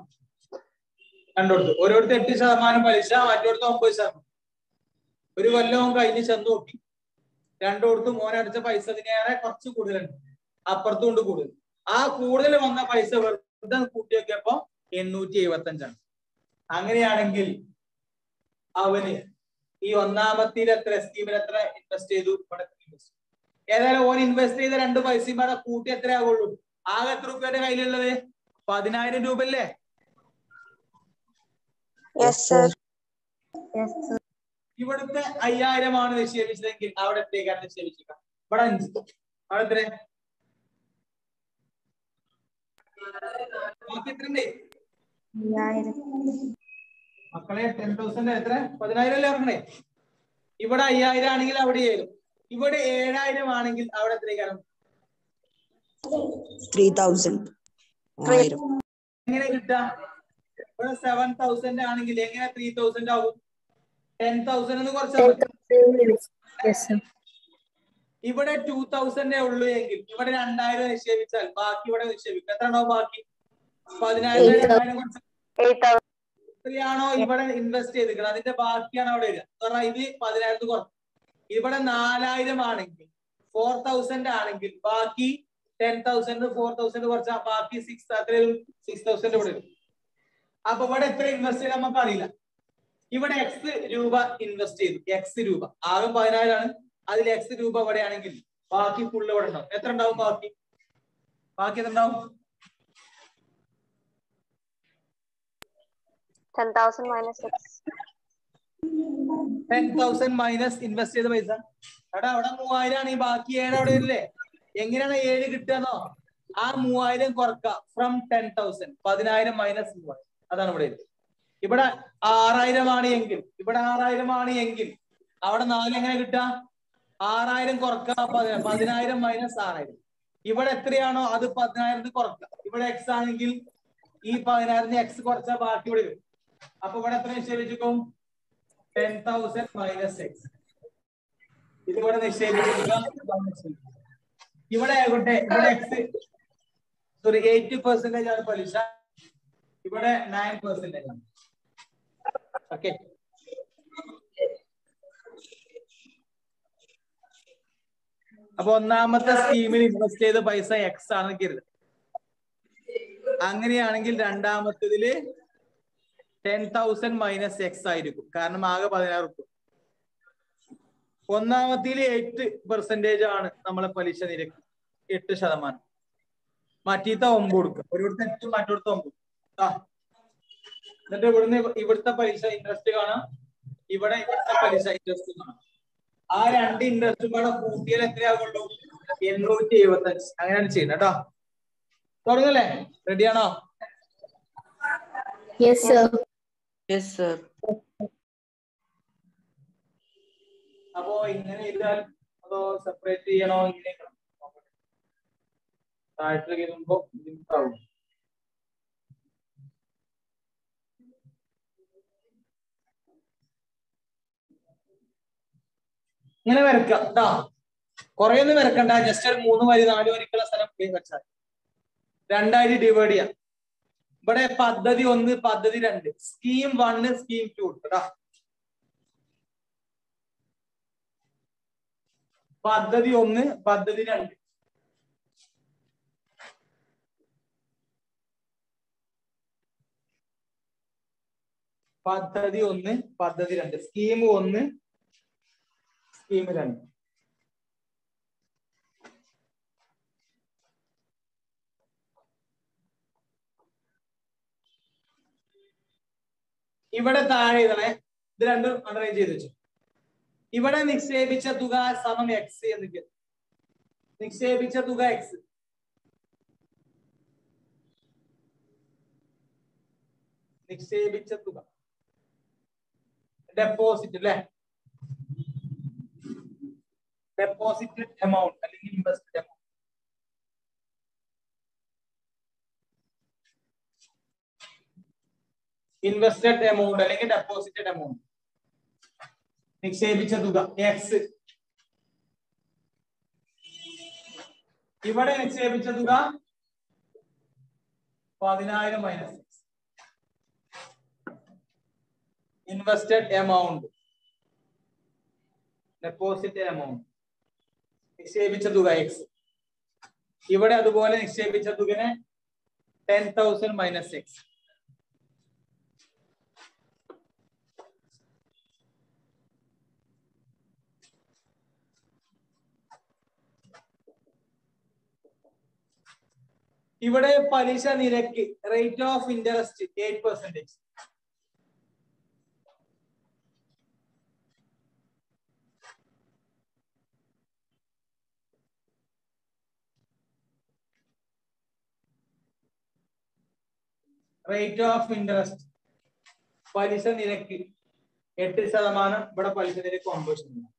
S1: രണ്ടോടത്ത് ഓരോരുത്തർ 8% പലിശ, മറ്റോടത്ത് 9%. ഒരു കൊല്ലവും കഴിഞ്ഞ് ചെന്ന് നോക്കി, രണ്ടോടത്തും മോനടിച്ച പൈസ അതിനേറെ കുറച്ച് കൂടുതലുണ്ട്, അപ്പുറത്തും കൊണ്ട് കൂടുതൽ. ആ കൂടുതൽ വന്ന പൈസ വെറുതെ കൂട്ടി നോക്കിയപ്പോ 875. അങ്ങനെയാണെങ്കിൽ അവന് ഈ ഒന്നാമത്തിൽ എത്ര, സ്കീമിൽ എത്ര ഇൻവെസ്റ്റ് ചെയ്തു? ഏതായാലും ഓൻ ഇൻവെസ്റ്റ് ചെയ്ത 2 പൈസയും കൂടെ കൂട്ടി എത്ര ആകുള്ളൂ? ആകെ എത്ര രൂപയുടെ കയ്യിലുള്ളത്? 10,000 രൂപ അല്ലേ? ഇവിടുത്തെ 5,000 ആണ് നിക്ഷേപിച്ചതെങ്കിൽ അവിടെ എത്രയാണ് നിക്ഷേപിക്കുക? ഇവിടെ 5, അവിടെ എത്ര? മക്കളെ 10,000 എത്ര? 10,000 അല്ലേ പറഞ്ഞേ? ഇവിടെ 5,000 ആണെങ്കിൽ അവിടെ 7. ഇവിടെ 7,000 ആണെങ്കിൽ അവിടെ എത്രയാണ്?
S3: 3,000.
S1: എങ്ങനെ കിട്ടുക? ഇവിടെ 7,000 ആണെങ്കിൽ എങ്ങനെ 3,000 ആവും? 10,000 എന്ന് കുറച്ചാൽ മതി. ഇവിടെ 2,000 ഉള്ളൂ എങ്കിൽ ഇവിടെ 2,000 നിക്ഷേപിച്ചാൽ ബാക്കി ഇവിടെ നിക്ഷേപിക്കും. എത്ര ഉണ്ടാവും ബാക്കി? 10,000 എത്രയാണോ ഇവിടെ ഇൻവെസ്റ്റ് ചെയ്തിരിക്കുന്നത് അതിന്റെ ബാക്കിയാണ് അവിടെ വരിക. കാരണം ഇത് 10,000 കുറച്ച്. ഇവിടെ 4,000 ആണെങ്കിൽ 4,000 ആണെങ്കിൽ ബാക്കി 10,000 4,000 കുറച്ചാൽ ബാക്കി 6,000 ഇവിടെ വരും. അപ്പൊ ഇവിടെ എത്ര ഇൻവെസ്റ്റ് ചെയ്ത് നമുക്ക് അറിയില്ല. ഇവിടെ X രൂപ ഇൻവെസ്റ്റ് ചെയ്തു, X രൂപ, ആകെ 10,000 ആണ്. അതിൽ X രൂപ ഇവിടെ ആണെങ്കിൽ ബാക്കി ഫുള്ള് ഇവിടെ ഉണ്ടാവും. എത്ര ഉണ്ടാവും ബാക്കി? ബാക്കി എത്ര ഉണ്ടാവും?
S2: 10,000 minus 6.
S1: 10,000 മൈനസ് ഇൻവെസ്റ്റ് ചെയ്ത പൈസ. എടാ അവിടെ 3,000 ആണ്, ഈ ബാക്കി 7 അവിടെ വരില്ലേ? എങ്ങനെയാണ് 7 കിട്ടുകയെന്നോ? ആ 3,000 കുറക്കുക ഫ്രം 10,000. 10,000 മൈനസ് 3,000, അതാണ് ഇവിടെ. ഇവിടെ 6,000 ആണ് എങ്കിൽ, ഇവിടെ 6,000 ആണ് എങ്കിൽ അവിടെ 4 എങ്ങനെ കിട്ടുക? 6,000 കുറക്കുക 10,000 മൈനസ് 6,000. ഇവിടെ എത്രയാണോ അത് 10,000 കുറക്കുക. ഇവിടെ X ആണെങ്കിൽ ഈ 10,000 X കുറച്ചാൽ ബാക്കി ഇവിടെ വരും. അപ്പൊ ഇവിടെ എത്ര നിക്ഷേപിച്ചിരിക്കും? 10,000 മൈനസ് X. ഇതിവിടെ നിക്ഷേപിച്ചിരിക്കുക. ഇവിടെ ആയിക്കോട്ടെ, ഇവിടെ X 80% ആണ് പലിശ, ഇവിടെ 9% ആണ്. ഓക്കെ, അപ്പൊ ഒന്നാമത്തെ സ്കീമിൽ ഇൻവെസ്റ്റ് ചെയ്ത പൈസ X ആണ് കരുത്. അങ്ങനെയാണെങ്കിൽ രണ്ടാമത്തേതില് 10,000 മൈനസ് X ആയിരിക്കും, കാരണം ആകെ 16 റുപ്യ. ഒന്നാമത്തേല് 8% ആണ് നമ്മളെ പലിശ നിരക്ക്, 8%. മറ്റീത്തെ 9 കൊടുക്കുക. ഒരിടത്ത് 8, മറ്റൊരുത്ത് 9. എന്നിട്ട് ഇവിടുത്തെ പലിശ ഇൻട്രസ്റ്റ് കാണാം, ഇവിടുത്തെ പലിശ ഇൻട്രസ്റ്റ് കാണാം. ആ 2 ഇൻട്രസ്റ്റും കൂടെ കൂട്ടിയാൽ എത്രയാകുള്ളൂ? 875. അങ്ങനെയാണ് ചെയ്യുന്നത് കേട്ടോ. തുടങ്ങല്ലേ? റെഡിയാണോ? അപ്പോ ഇങ്ങനെ ചെയ്താൽ അതോ സെപ്പറേറ്റ് ചെയ്യണോ? ഇങ്ങനെ താഴത്തേക്ക് വരുമ്പോ ആവും. ഇങ്ങനെ വരക്കാം കേട്ടോ. കുറെ ഒന്നും വരക്കണ്ട, ജസ്റ്റ് ഒരു 3 വരി 4 വരിക്കുള്ള സ്ഥലം വെച്ചാൽ 2 ഡിവൈഡ് ചെയ്യാം. ഇവിടെ പദ്ധതി 1, പദ്ധതി 2, സ്കീം 1, സ്കീം 2 കേട്ടോ. പദ്ധതി 1, പദ്ധതി 2. പദ്ധതി 1, പദ്ധതി 2, സ്കീം 1, സ്കീം 2. ഇവിടെ താഴെ ഇതേ ഇത് രണ്ടും അണ്ടർലൈൻ ചെയ്ത് വെച്ചു. ഇവിടെ നിക്ഷേപിച്ച തുക സമം X എന്ന് കിട്ടും. നിക്ഷേപിച്ച തുക X. നിക്ഷേപിച്ച തുക ഡെപ്പോസിറ്റ് അല്ലെ? ഡെപ്പോസിറ്റ് എമൗണ്ട് അല്ലെങ്കിൽ ഇൻവെസ്റ്റ്ഡ് എമൗണ്ട്. ഇൻവെസ്റ്റഡ് എമൗണ്ട് അല്ലെങ്കിൽ ഡെപ്പോസിറ്റഡ് എമൗണ്ട്, നിക്ഷേപിച്ച തുക എക്സ്. ഇവിടെ നിക്ഷേപിച്ച തുക 10,000 minus invested amount, deposit amount, നിക്ഷേപിച്ച തുക എക്സ്. ഇവിടെ അതുപോലെ നിക്ഷേപിച്ച തുകനെ 10,000 മൈനസ് എക്സ്. ഇവിടെ പലിശ നിരക്ക് rate of interest 8%. Rate of interest പലിശ നിരക്ക് 8%. ഇവിടെ പലിശ നിരക്ക് 9%.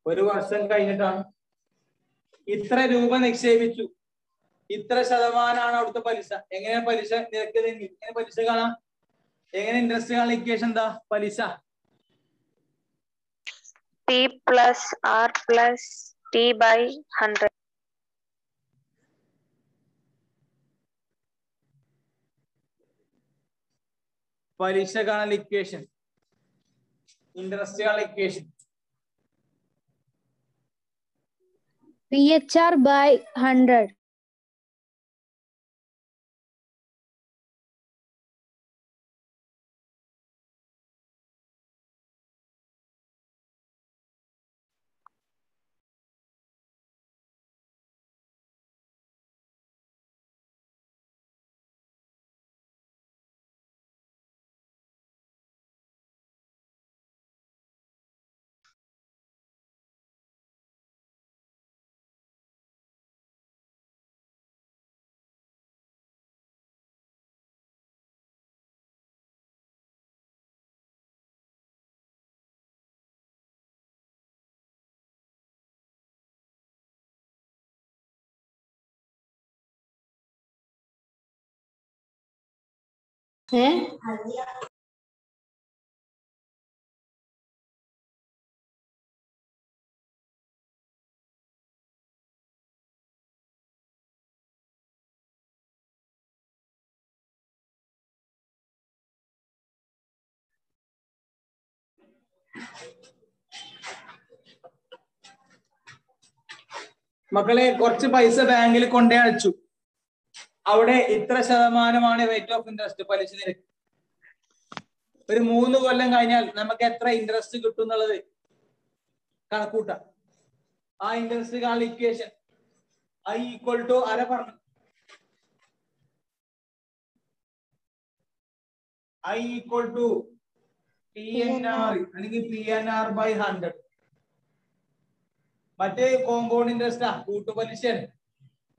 S1: ഒരു വർഷം കഴിഞ്ഞിട്ടാണ് ഇത്ര രൂപ നിക്ഷേപിച്ചു, ഇത്ര ശതമാനമാണ് അവിടുത്തെ പലിശ. എങ്ങനെ പലിശ നിരക്ക് എങ്ങനെ പലിശ കാണാം, എങ്ങനെ ഇൻട്രസ്റ്റ് കാണാൻ ഇക്വേഷൻ എന്താ? പലിശ
S2: P plus R plus T by 100.
S1: പലിശ കാണാൻ ഇക്വേഷൻ, ഇൻട്രസ്റ്റ് കാണാൻ ഇക്വേഷൻ
S4: PHR by 100.
S1: മക്കളെ കുറച്ച് പൈസ ബാങ്കിൽ കൊണ്ടേ അടച്ചു, അവിടെ ഇത്ര ശതമാനമാണ് റേറ്റ് ഓഫ് ഇൻട്രസ്റ്റ് പലിശ നിരക്ക്. ഒരു 3 കൊല്ലം കഴിഞ്ഞാൽ നമുക്ക് എത്ര ഇൻട്രസ്റ്റ് കിട്ടും എന്നുള്ളത് കണക്കൂട്ടാം. ആ ഇൻട്രസ്റ്റ് കാണുന്ന ഇക്വേഷൻ I equal to ആരാ പറഞ്ഞു? I equal to PNR അല്ലെങ്കിൽ PNR by 100. മറ്റേ compound interest കൂട്ടുപലിശയാണ്.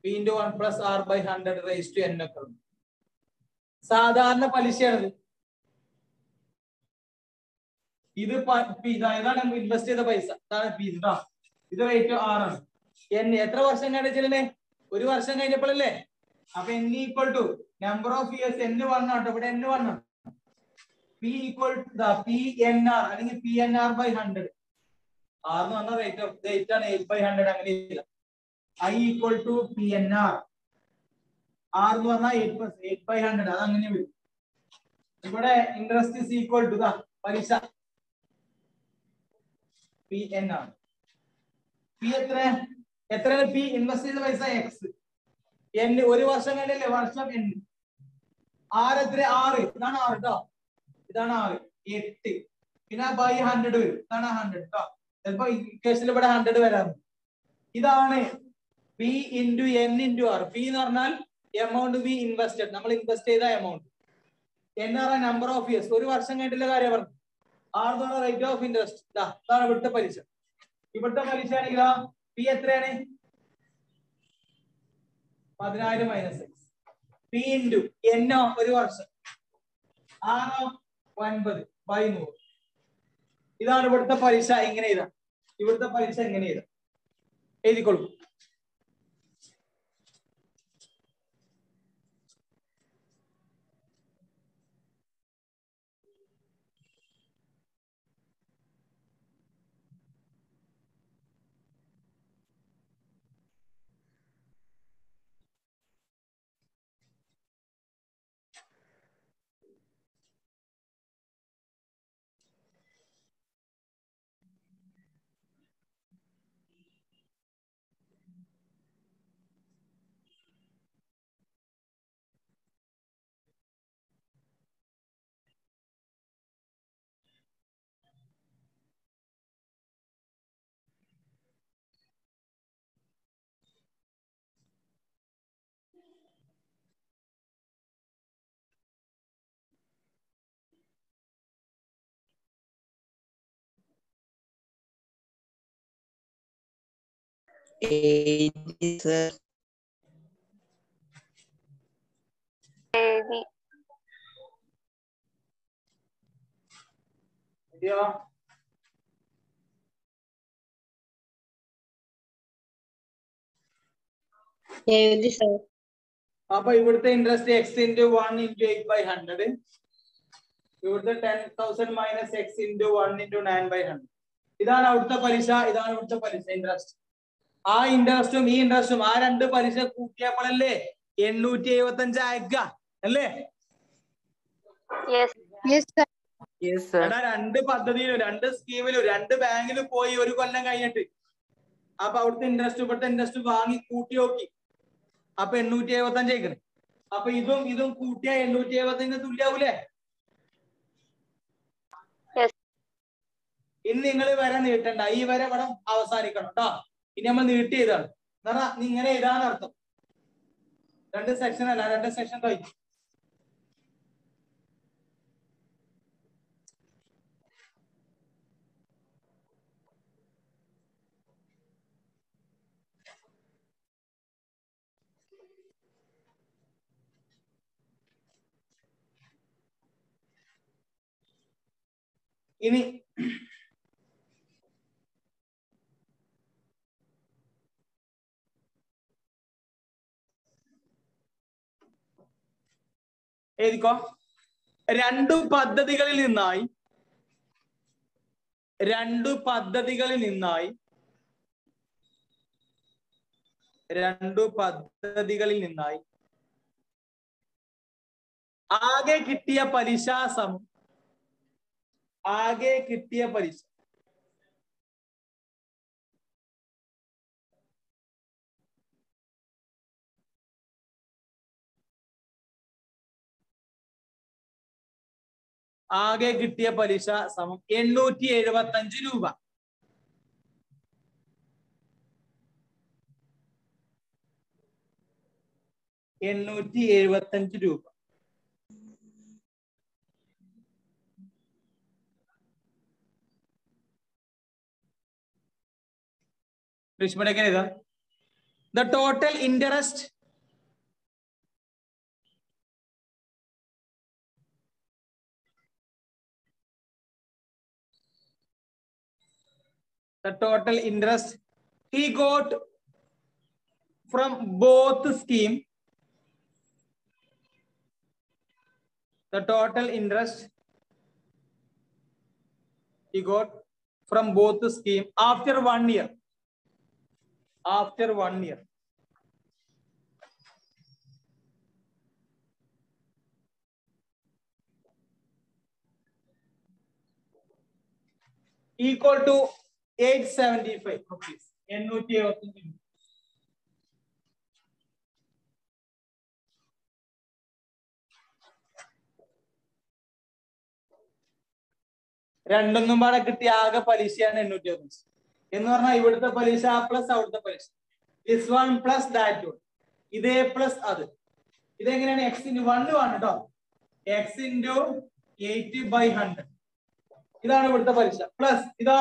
S1: P into 1 plus R by 100 raised to n ഒക്കെ. സാധാരണ പലിശയാണ് ഇത്. ഇതാണ് ഇൻവെസ്റ്റ് ചെയ്ത പൈസ, ഇതാണ് P. ഇത് റേറ്റ് R ആണ്. n എത്ര വർഷം കഴിഞ്ഞില്ലേ? ഒരു വർഷം കഴിഞ്ഞപ്പോഴല്ലേ? അപ്പൊ n equal to number of years n വന്നാട്ടോ, ഇവിടെ n വന്നു. P ഈക്വൽ ടു PNR അല്ലെങ്കിൽ PNR by 100. R എന്ന് പറഞ്ഞ റേറ്റ് ഓഫ് ഡേറ്റ് ആണ് 8/100. അങ്ങനെ ഇല്ല. I equal to PNR. R എന്ന് പറഞ്ഞാൽ 8/100. അത് അങ്ങനെ വരും. ഇവിടെ ഇൻട്രസ്റ്റ് is equal to പലിശ PNR. P എത്രയാണ്? P ഇൻവെസ്റ്റ് ചെയ്ത പൈസ X. n ഒരു വർഷം കഴിഞ്ഞല്ലേ? വർഷം n. R എത്ര? 6. ഇതാണ് 6 ട്ടോ. ഇതാണ് 6. 8. പിന്നെ ബൈ 100 വരും. ഇതാണ് 100 ട്ടോ. ചിലപ്പോ ഇക്വേഷനിൽ ഇവിടെ 100 വരാം. ഇതാണ് P into n into R. P എന്ന് പറഞ്ഞാൽ എമൗണ്ട് വി ഇൻവെസ്റ്റഡ്, നമ്മൾ ഇൻവെസ്റ്റ് ചെയ്ത എമൗണ്ട്. n ആണ് നമ്പർ ഓഫ് ഇയേഴ്സ്, ഒരു വർഷം കഴിഞ്ഞിട്ടുള്ള കാര്യം പറഞ്ഞു. R എന്ന് പറഞ്ഞ റേറ്റ് ഓഫ് ഇൻട്രസ്റ്റ്. ഇതാണ് ഇവിടുത്തെ പലിശ. ഇവിടുത്തെ പലിശ ആണെങ്കിലോ പി എത്രയാണ്? 10,000 മൈനസ് എക്സ്. പി ഇൻറ്റു എന്നോ ഒരു വർഷം, ആറോ 9/100. ഇതാണ് ഇവിടുത്തെ പലിശ. ഇങ്ങനെ എഴുതാം. ഇവിടുത്തെ പലിശ എങ്ങനെ എഴുതാം? എഴുതിക്കൊള്ളു.
S3: sir.
S1: അപ്പൊ ഇവിടുത്തെ ഇൻട്രസ്റ്റ് എക്സ് ഇൻറ്റു 1 ഇൻറ്റു 8/100. ഇവിടുത്തെ 10,000 മൈനസ് എക്സ് ഇൻറ്റു 1 ഇൻറ്റു 9/100. ഇതാണ് അവിടുത്തെ പലിശ. ഇതാണ് ഇവിടുത്തെ പലിശ ഇൻട്രസ്റ്റ്. ആ ഇൻട്രസ്റ്റും ഈ ഇൻട്രസ്റ്റും ആ രണ്ട് പലിശ കൂട്ടിയപ്പോഴല്ലേ 875 അയക്കുക അല്ലേ? എടാ രണ്ട് പദ്ധതിയിലും രണ്ട് സ്കീമിലും രണ്ട് ബാങ്കിലും പോയി ഒരു കൊല്ലം കഴിഞ്ഞിട്ട് അപ്പൊ അവിടുത്തെ ഇൻട്രസ്റ്റ് ഇവിടുത്തെ ഇൻട്രസ്റ്റ് വാങ്ങി കൂട്ടി നോക്കി. അപ്പൊ 875 ആയിക്കണ്. അപ്പൊ ഇതും കൂട്ടിയ 875 തുല്യാവൂലേ? ഇനി നിങ്ങൾ വരെ നീട്ടണ്ട. ഈ വരെ ഇവിടെ അവസാനിക്കണം കേട്ടോ. ഇനി നമ്മൾ നീട്ടി ചെയ്താണ് ഇങ്ങനെ എഴുതാന്ന് അർത്ഥം. രണ്ട് സെക്ഷൻ അല്ല, രണ്ട് സെക്ഷൻ കഴിഞ്ഞു. ഇനി എഴുതിക്കോ. രണ്ടു പദ്ധതികളിൽ നിന്നായി ആകെ കിട്ടിയ പലിശ സമം ആകെ കിട്ടിയ പലിശ ആകെ കിട്ടിയ പലിശ സമം 875 രൂപ. രൂപ. The total interest he got from both scheme. The total interest he got from both scheme after 1 year. After 1 year. Equal to 875 rupees. 875. രണ്ടൊന്നും പാടെ കിട്ടിയ ആകെ പലിശയാണ് 825 എന്ന് പറഞ്ഞാൽ ഇവിടുത്തെ പലിശ പ്ലസ് അവിടുത്തെ പലിശ. This one plus that one. ഇതേ പ്ലസ് അത്. ഇതെങ്ങനെയാണ്? എക്സ് ഇൻറ്റു 1 ആണ് കേട്ടോ. X into 8/100. ഇതാണ് ഇവിടുത്തെ പലിശ. പ്ലസ് ഇതാ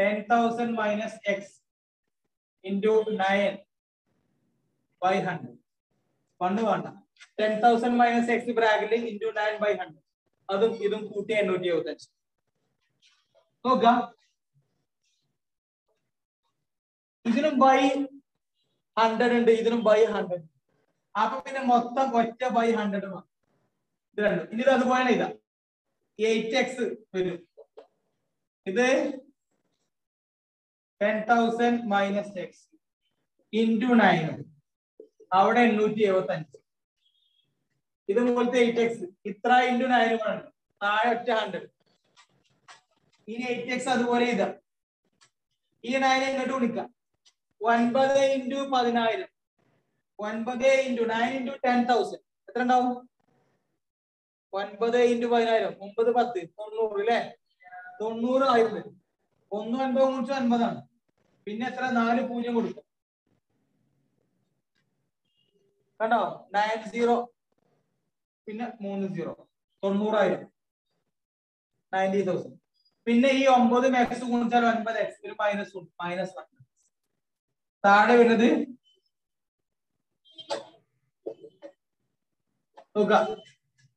S1: 10,000 മൈനസ് എക്സ് ഇൻറ്റു 9/100. പണ്ട് വേണ്ട. 10,000 മൈനസ് എക്സ് ബ്രാക്കറ്റിൽ ഇൻറ്റു 9/100. അതും ഇതും കൂട്ടി 875. നോക്കാം, ഇതിനും ബൈ 100 ഉണ്ട്, ഇതിനും ബൈ 100. അപ്പൊ പിന്നെ മൊത്തം ഒറ്റ ബൈ 100 ആണ് ഇത് രണ്ടും. ഇനി ഇത് അതുപോലെ ഇതാ 8x വരും. ഇത് 10,000 മൈനസ് എക്സ് ഇൻറ്റു 9, അവിടെ 875. ഇത് മുകളിലത്തെ 8x ഇത്ര ഇൻറ്റു 9 ആണ്, താഴെ ഒറ്റ 100. ഇനി 8x അതുപോലെ ഇതാ, ഈ 9 ഇങ്ങോട്ട് വിളിക്കാം. 9 ഇൻറ്റു 10,000, 9 ഇൻറ്റു 9 ഇൻറ്റു 10,000 എത്ര ഉണ്ടാവും? 9 ഇൻറ്റു 10,000 9 10 90 അല്ലേ? 90,000. 1 ആണ്. പിന്നെ എത്ര? 4 0 കൊടുക്കും. കണ്ടോ? 90 പിന്നെ 3 0 90,000 90,000. പിന്നെ ഈ 9 മാക്സ് ഗുണിച്ചാൽ 9x ഒരു -1 താഴെ വരുന്നത് നോക്കാം.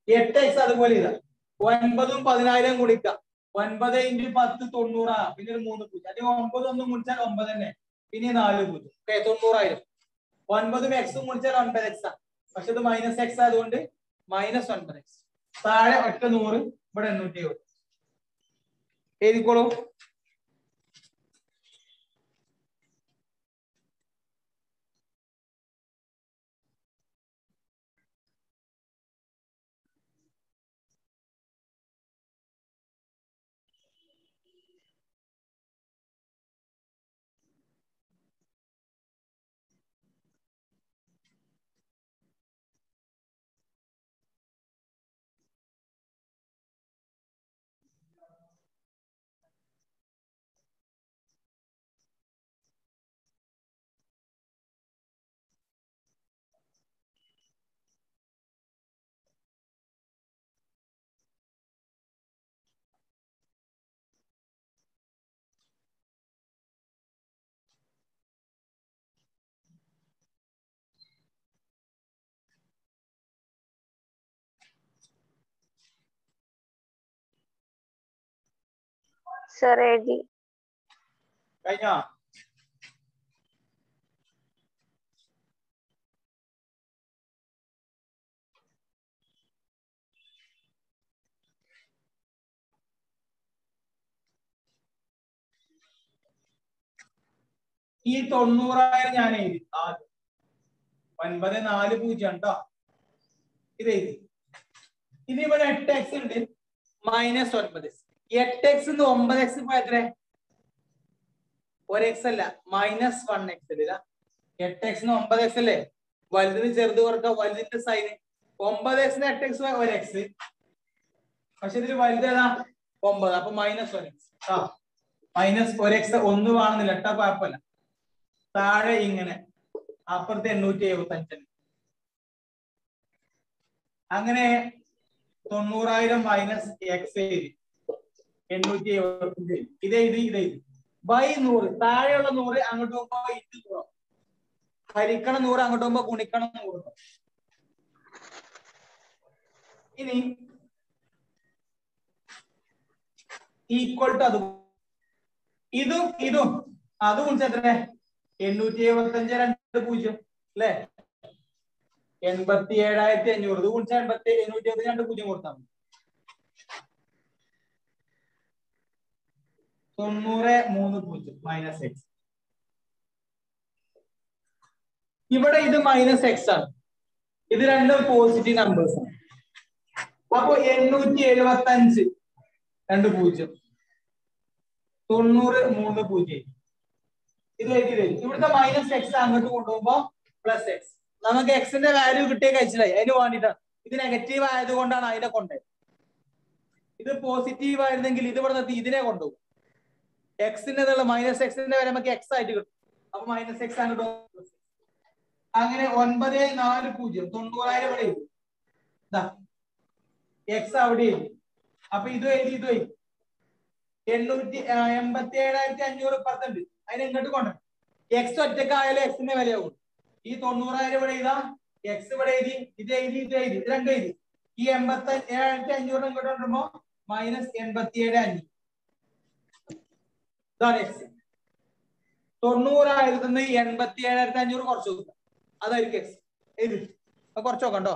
S1: 8x അതുപോലെ ഇതാ 9ഉം 10,000 ഗുണിക്കാം. 9 ഇൻറ്റു 10 90. പിന്നെ ഒരു 3 0. അത് 9 ഒന്നും ഗുണിച്ചാൽ 9 തന്നെ. പിന്നെ 4 0. 90,000. 9 x ഗുണിച്ചാൽ 9x ആണ്. പക്ഷെ ഇത് -x ആയതുകൊണ്ട് -9x. താഴെ ഒറ്റ 100, ഇവിടെ 870. എഴുതിക്കോളൂ.
S2: Sir, ready.
S1: കഴിഞ്ഞോ? ഈ 90,000 ഞാൻ എഴുതി ആദ്യം. 940 കേട്ടോ. ഇത് എഴുതി. ഇത് ഇവിടെ 8x ഉണ്ട് -9. 8x 9x എത്ര? 1x അല്ല, -1x ഇല്ല. 8x 9x അല്ലേ? വലുതിന് ചെറുത് കുറക്കാം, വലുതിന്റെ സൈന് 9x 8x 1x. പക്ഷെ ഇതിൽ വലുത് ഏതാ? 9. അപ്പൊ -1x. -1x 1 വേണമെന്നില്ല കേട്ടോ, കുഴപ്പമില്ല. താഴെ ഇങ്ങനെ അപ്പുറത്തെ 875. അങ്ങനെ 90,000 മൈനസ് എക്സ് എഴുതി 875. ഇതേ ബൈ 100. താഴെയുള്ള 100 അങ്ങോട്ട് പോകുമ്പോ 100. ഹരിക്കണം 100 അങ്ങോട്ട് പോകുമ്പോ ഗുണിക്കണം 100. ഇനി ഈക്വൽ ടു അത് ഇതും അത് ഗുണിച്ചെത്ര? 875 2 അല്ലേ? 87,500. ഇത് ഗുണിച്ച 872 0 കൊടുത്താൽ മതി. 90 3 -x. ഇവിടെ ഇത് -x ആണ്. ഇത് രണ്ടും പോസിറ്റീവ് നമ്പേഴ്സ് ആണ്. അപ്പൊ 875 2 0 90 3 0. ഇത് ഇവിടുത്തെ -x അങ്ങോട്ട് കൊണ്ടുപോകുമ്പോ +x. നമുക്ക് എക്സിന്റെ വാല്യൂ കിട്ടിയ കഴിച്ചില്ലായി, അതിന് വേണ്ടിയിട്ടാണ്. ഇത് നെഗറ്റീവ് ആയതുകൊണ്ടാണ് അതിനെ കൊണ്ടുപോയത്. ഇത് പോസിറ്റീവ് ആയിരുന്നെങ്കിൽ ഇത് ഇവിടെ നിർത്തി ഇതിനെ കൊണ്ടുപോകും. എക്സിന്റെ -xന്റെ വരെ നമുക്ക് x ആയിട്ട് കിട്ടും. അപ്പൊ -x അങ്ങോട്ട് അങ്ങനെ 940 90,000 ഇവിടെ എക്സ് അവിടെ അപ്പൊ ഇത് എഴുതി ഇത് 87,500%. അതിന് ഇങ്ങോട്ട് കൊണ്ടു എക്സ് ഒറ്റക്കായാലും എക്സിന്റെ വിലയാവും. ഈ 90,000 ഇവിടെ എഴുതാ, എക്സ് ഇവിടെ എഴുതി, ഇത് എഴുതി, ഇത് എഴുതി, ഇത് രണ്ടും എഴുതി. ഈ 87,500 ഇങ്ങോട്ട് കൊണ്ടുവരുമ്പോ -87,500 ഇതാണ് എക്സ്. 90,000 87,500 കുറച്ച് നോക്കുക, അതായിരിക്കും എക്സ്. എഴുതി കുറച്ച് നോക്കണ്ടോ.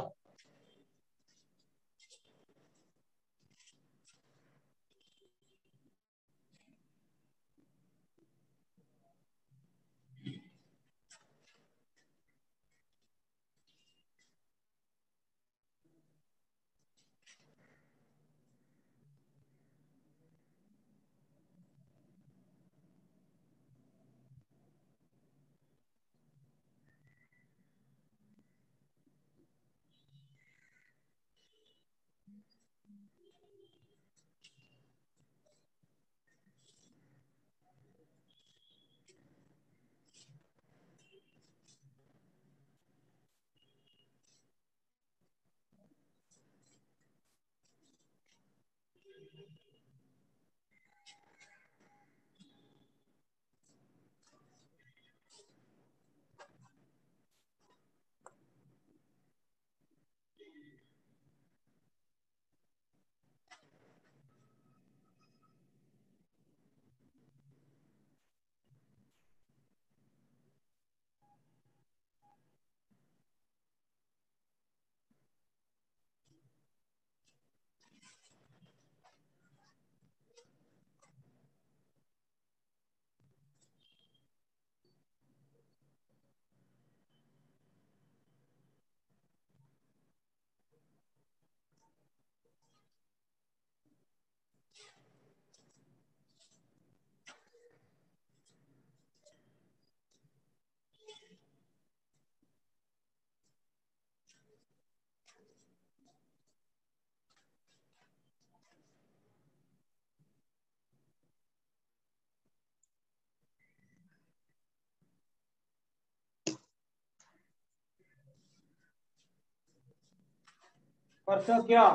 S1: കുറച്ച് നോക്കിയോ?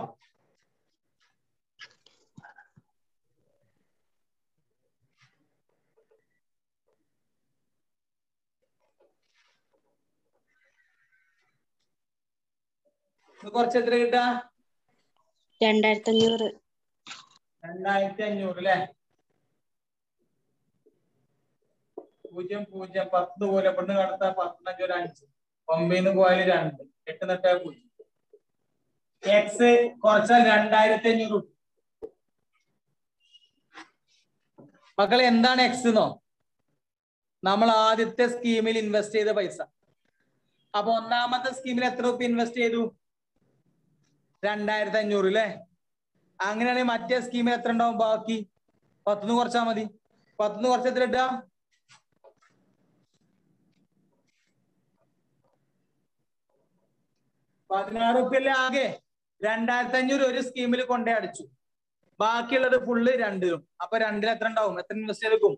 S1: കുറച്ച് എത്ര കിട്ടാ?
S2: 2,500.
S1: 2,500 അല്ലേ? 0 0 10 പോലെ ഇവിടുന്ന് കടത്താ 15 ഒരു 5 9 പോയാൽ 2 8 നട്ടാ 0. എക്സ് കുറച്ചാൽ 2,500. മക്കളെ എന്താണ് എക്സ് എന്നോ? നമ്മൾ ആദ്യത്തെ സ്കീമിൽ ഇൻവെസ്റ്റ് ചെയ്ത പൈസ. അപ്പൊ ഒന്നാമത്തെ സ്കീമിൽ എത്ര രൂപ ഇൻവെസ്റ്റ് ചെയ്തു? 2,500 അല്ലേ? അങ്ങനെയാണെങ്കിൽ മറ്റേ സ്കീമിൽ എത്ര ഉണ്ടാവും ബാക്കി? 10 കുറച്ചാൽ മതി. 10 കുറച്ച് എത്ര ഇട്ടാ? 16 റുപ്യല്ലേ ആകെ. 2,500 ഒരു സ്കീമിൽ കൊണ്ടേ അടിച്ചു, ബാക്കിയുള്ളത് ഫുള്ള് 2-ലും. അപ്പൊ 2-ൽ എത്ര ഉണ്ടാവും? എത്ര ഇൻവെസ്റ്റ് ചെയ്തെടുക്കും?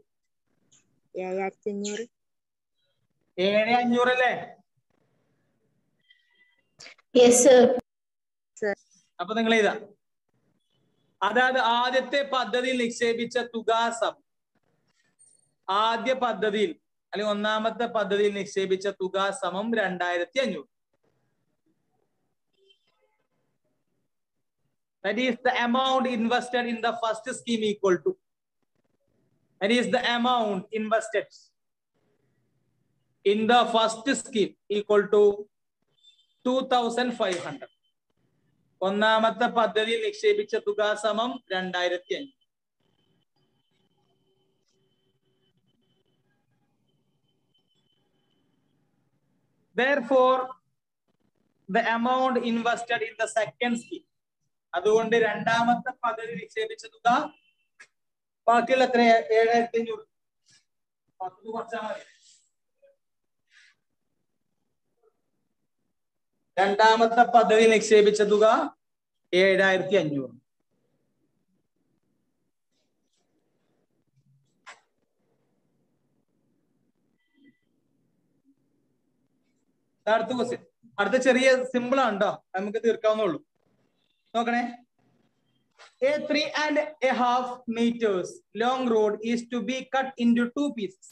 S2: 7,500.
S1: 7,500 അല്ലേ? അപ്പൊ നിങ്ങൾ ഇതാ, അതായത് ആദ്യത്തെ പദ്ധതിയിൽ നിക്ഷേപിച്ച തുക സമം, ആദ്യ പദ്ധതിയിൽ അല്ലെങ്കിൽ ഒന്നാമത്തെ പദ്ധതിയിൽ നിക്ഷേപിച്ച തുക സമം 2,500. That is the amount invested in the first scheme equal to. That is the amount invested in the first scheme equal to 2,500. ഒന്നാമത്തെ പദ്ധതിയിൽ നിക്ഷേപിച്ച തുക സമം 2,500. Therefore, the amount invested in the second scheme. അതുകൊണ്ട് രണ്ടാമത്തെ പദ്ധതി നിക്ഷേപിച്ച തുക ബാക്കിയുള്ള എത്ര? 7,500. 10 കുറച്ചാൽ മതി. രണ്ടാമത്തെ പദ്ധതി നിക്ഷേപിച്ച തുക 7,500. അടുത്ത ക്വസ്റ്റ്യൻ, അടുത്ത ചെറിയ സിമ്പിൾ ആണ് കേട്ടോ, നമുക്ക് തീർക്കാവുന്നുള്ളൂ. നോക്കണേ, A 3.5 meters long road is to be cut into 2 pieces.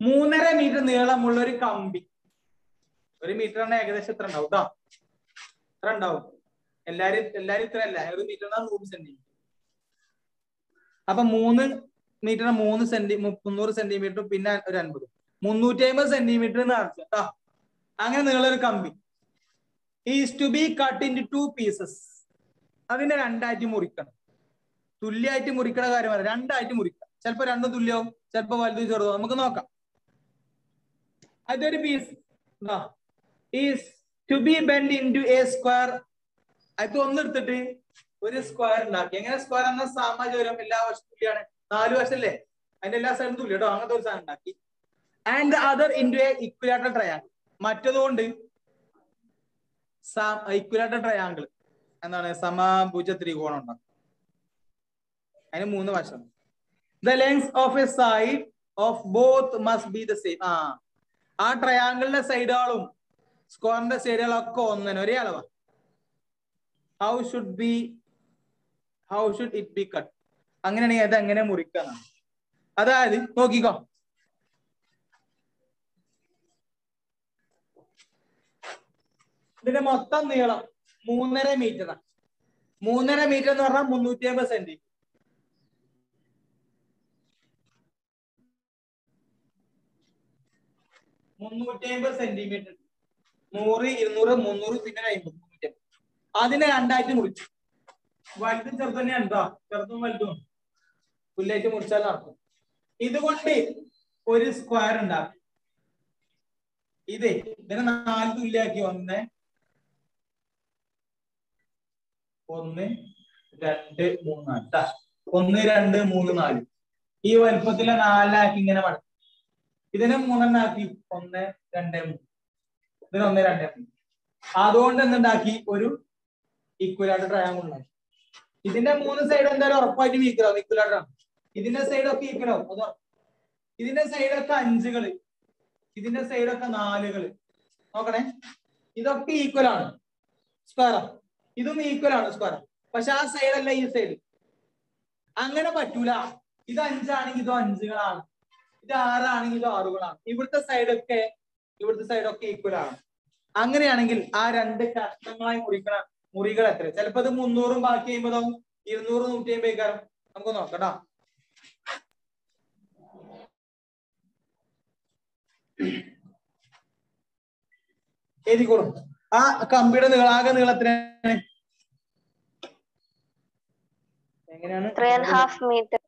S1: 3.5 meter നീളമുള്ള ഒരു കമ്പി. 1 മീറ്റർ ആണ് ഏകദേശം എത്ര ഉണ്ടാവും കേട്ടോ? എത്ര ഉണ്ടാവും? എല്ലാരും ഇത്ര അല്ല, 1 മീറ്റർ 100 സെന്റിമീറ്റർ. അപ്പൊ 3 മീറ്റർ 300 സെന്റിമീറ്റർ പിന്നെ ഒരു 50 350 സെന്റിമീറ്റർ നടത്തും കേട്ടോ. അങ്ങനെ നീളൊരു കമ്പി is to be cut in 2 pieces. അതിനെ രണ്ടായിട്ട് മുറിക്കണം. തുല്യമായിട്ട് മുറിക്കണ കാര്യമാണ്, രണ്ടായിട്ട് മുറിക്കാം. ചിലപ്പോ രണ്ടും തുല്യവും, ചിലപ്പോ വലുതും ചെറുതും. നമുക്ക് നോക്കാം. അതൊരു piece is to be bend into a square. അത് ഒന്നെടുത്തിട്ട് ഒരു സ്ക്വയർ ഉണ്ടാക്കി. എങ്ങനെ സ്ക്വയർ എന്ന സാമാചര്യം എല്ലാ വശവും തുല്യാണ്, 4 വശല്ലേ, അതിന്റെ എല്ലാ സൈഡും തുല്യം കേട്ടോ. അങ്ങനത്തെ ഒരു സാധനം ഉണ്ടാക്കി. And other into a equilateral triangle. മറ്റതുകൊണ്ട് ഇക്വലാറ്റർ ട്രയാങ്കിൾ എന്താണ്, സമഭുജ ത്രികോണം ഉണ്ടാക്കും. അതിന് 3 വശം. The length of a side of both must be the same. ആ ട്രയാങ്കിളിന്റെ സൈഡുകളും സ്ക്വയറിന്റെ സൈഡുകളും ഒക്കെ ഒന്നിന് ഒരേ അളവാണ്. How should it be cut? അങ്ങനെയാണെങ്കിൽ അത് എങ്ങനെ മുറിക്കാന്നാണ്. അതായത് നോക്കിക്കോ, ഇതിന്റെ മൊത്തം നീളം 3.5 മീറ്ററാണ്. 3.5 മീറ്റർ എന്ന് പറഞ്ഞാൽ 350 സെന്റിമീറ്റർ. 350 സെന്റിമീറ്റർ. 100, 200, 300 പിന്നെ 50, 350. അതിനെ രണ്ടായിട്ട് മുറിച്ചു. വലുതും ചെറുതും തന്നെ ഉണ്ടോ? ചെറുതും വലുതും പുല്ലായിട്ട് മുറിച്ചാൽ നടക്കും. ഇതുകൊണ്ട് ഒരു സ്ക്വയർ ഉണ്ടാക്കും. ഇതിനെ 4 തുല്യാക്കി. 1, 2, 3, 4. 1, 2, 3, 4. ഈ വലുപ്പത്തിലെ 4 ഇങ്ങനെ മടക്കും. ഇതിനെ 3 ആക്കി. 1, 2, 3. ഇതിന് 1, 2, 3. അതുകൊണ്ട് എന്തുണ്ടാക്കി? ഒരു ഇക്വലാറ്റർ ട്രയാങ്കിൾ ഉണ്ടാക്കി. ഇതിന്റെ 3 സൈഡ് എന്തായാലും ഉറപ്പായിട്ടും ഈക്വലാവും. ഇക്വലാറ്റർ ആണ്. ഇതിന്റെ സൈഡ് ഒക്കെ ഈക്വലാവും. അത് ഇതിന്റെ സൈഡൊക്കെ 5കള്, ഇതിന്റെ സൈഡൊക്കെ 4കള്. നോക്കണേ, ഇതൊക്കെ ഈക്വൽ ആണ്, സ്ക്വയർ. ഇതും ഈക്വൽ ആണ്, സ്ക്വയർ. പക്ഷെ ആ സൈഡ് അല്ല ഈ സൈഡ്. അങ്ങനെ പറ്റൂല. ഇത് 5 ആണെങ്കിൽ ഇതും 5കളാണ്, ഇത് 6 ആണെങ്കിൽ ഇതും 6കളാണ്. ഇവിടുത്തെ സൈഡൊക്കെ ഈക്വൽ ആണ്. അങ്ങനെയാണെങ്കിൽ ആ 2 കഷ്ണങ്ങളായി മുറിക്കണ മുറികൾ എത്ര? ചിലപ്പോ അത് 300 ബാക്കി 50, 200, 150. നമുക്ക് നോക്കട്ടോ. എഴുതിക്കോളും. ആ കമ്പിയുടെ ആകെ നീളത്തിന് എങ്ങനെയാണ്?
S2: 3.5 meter.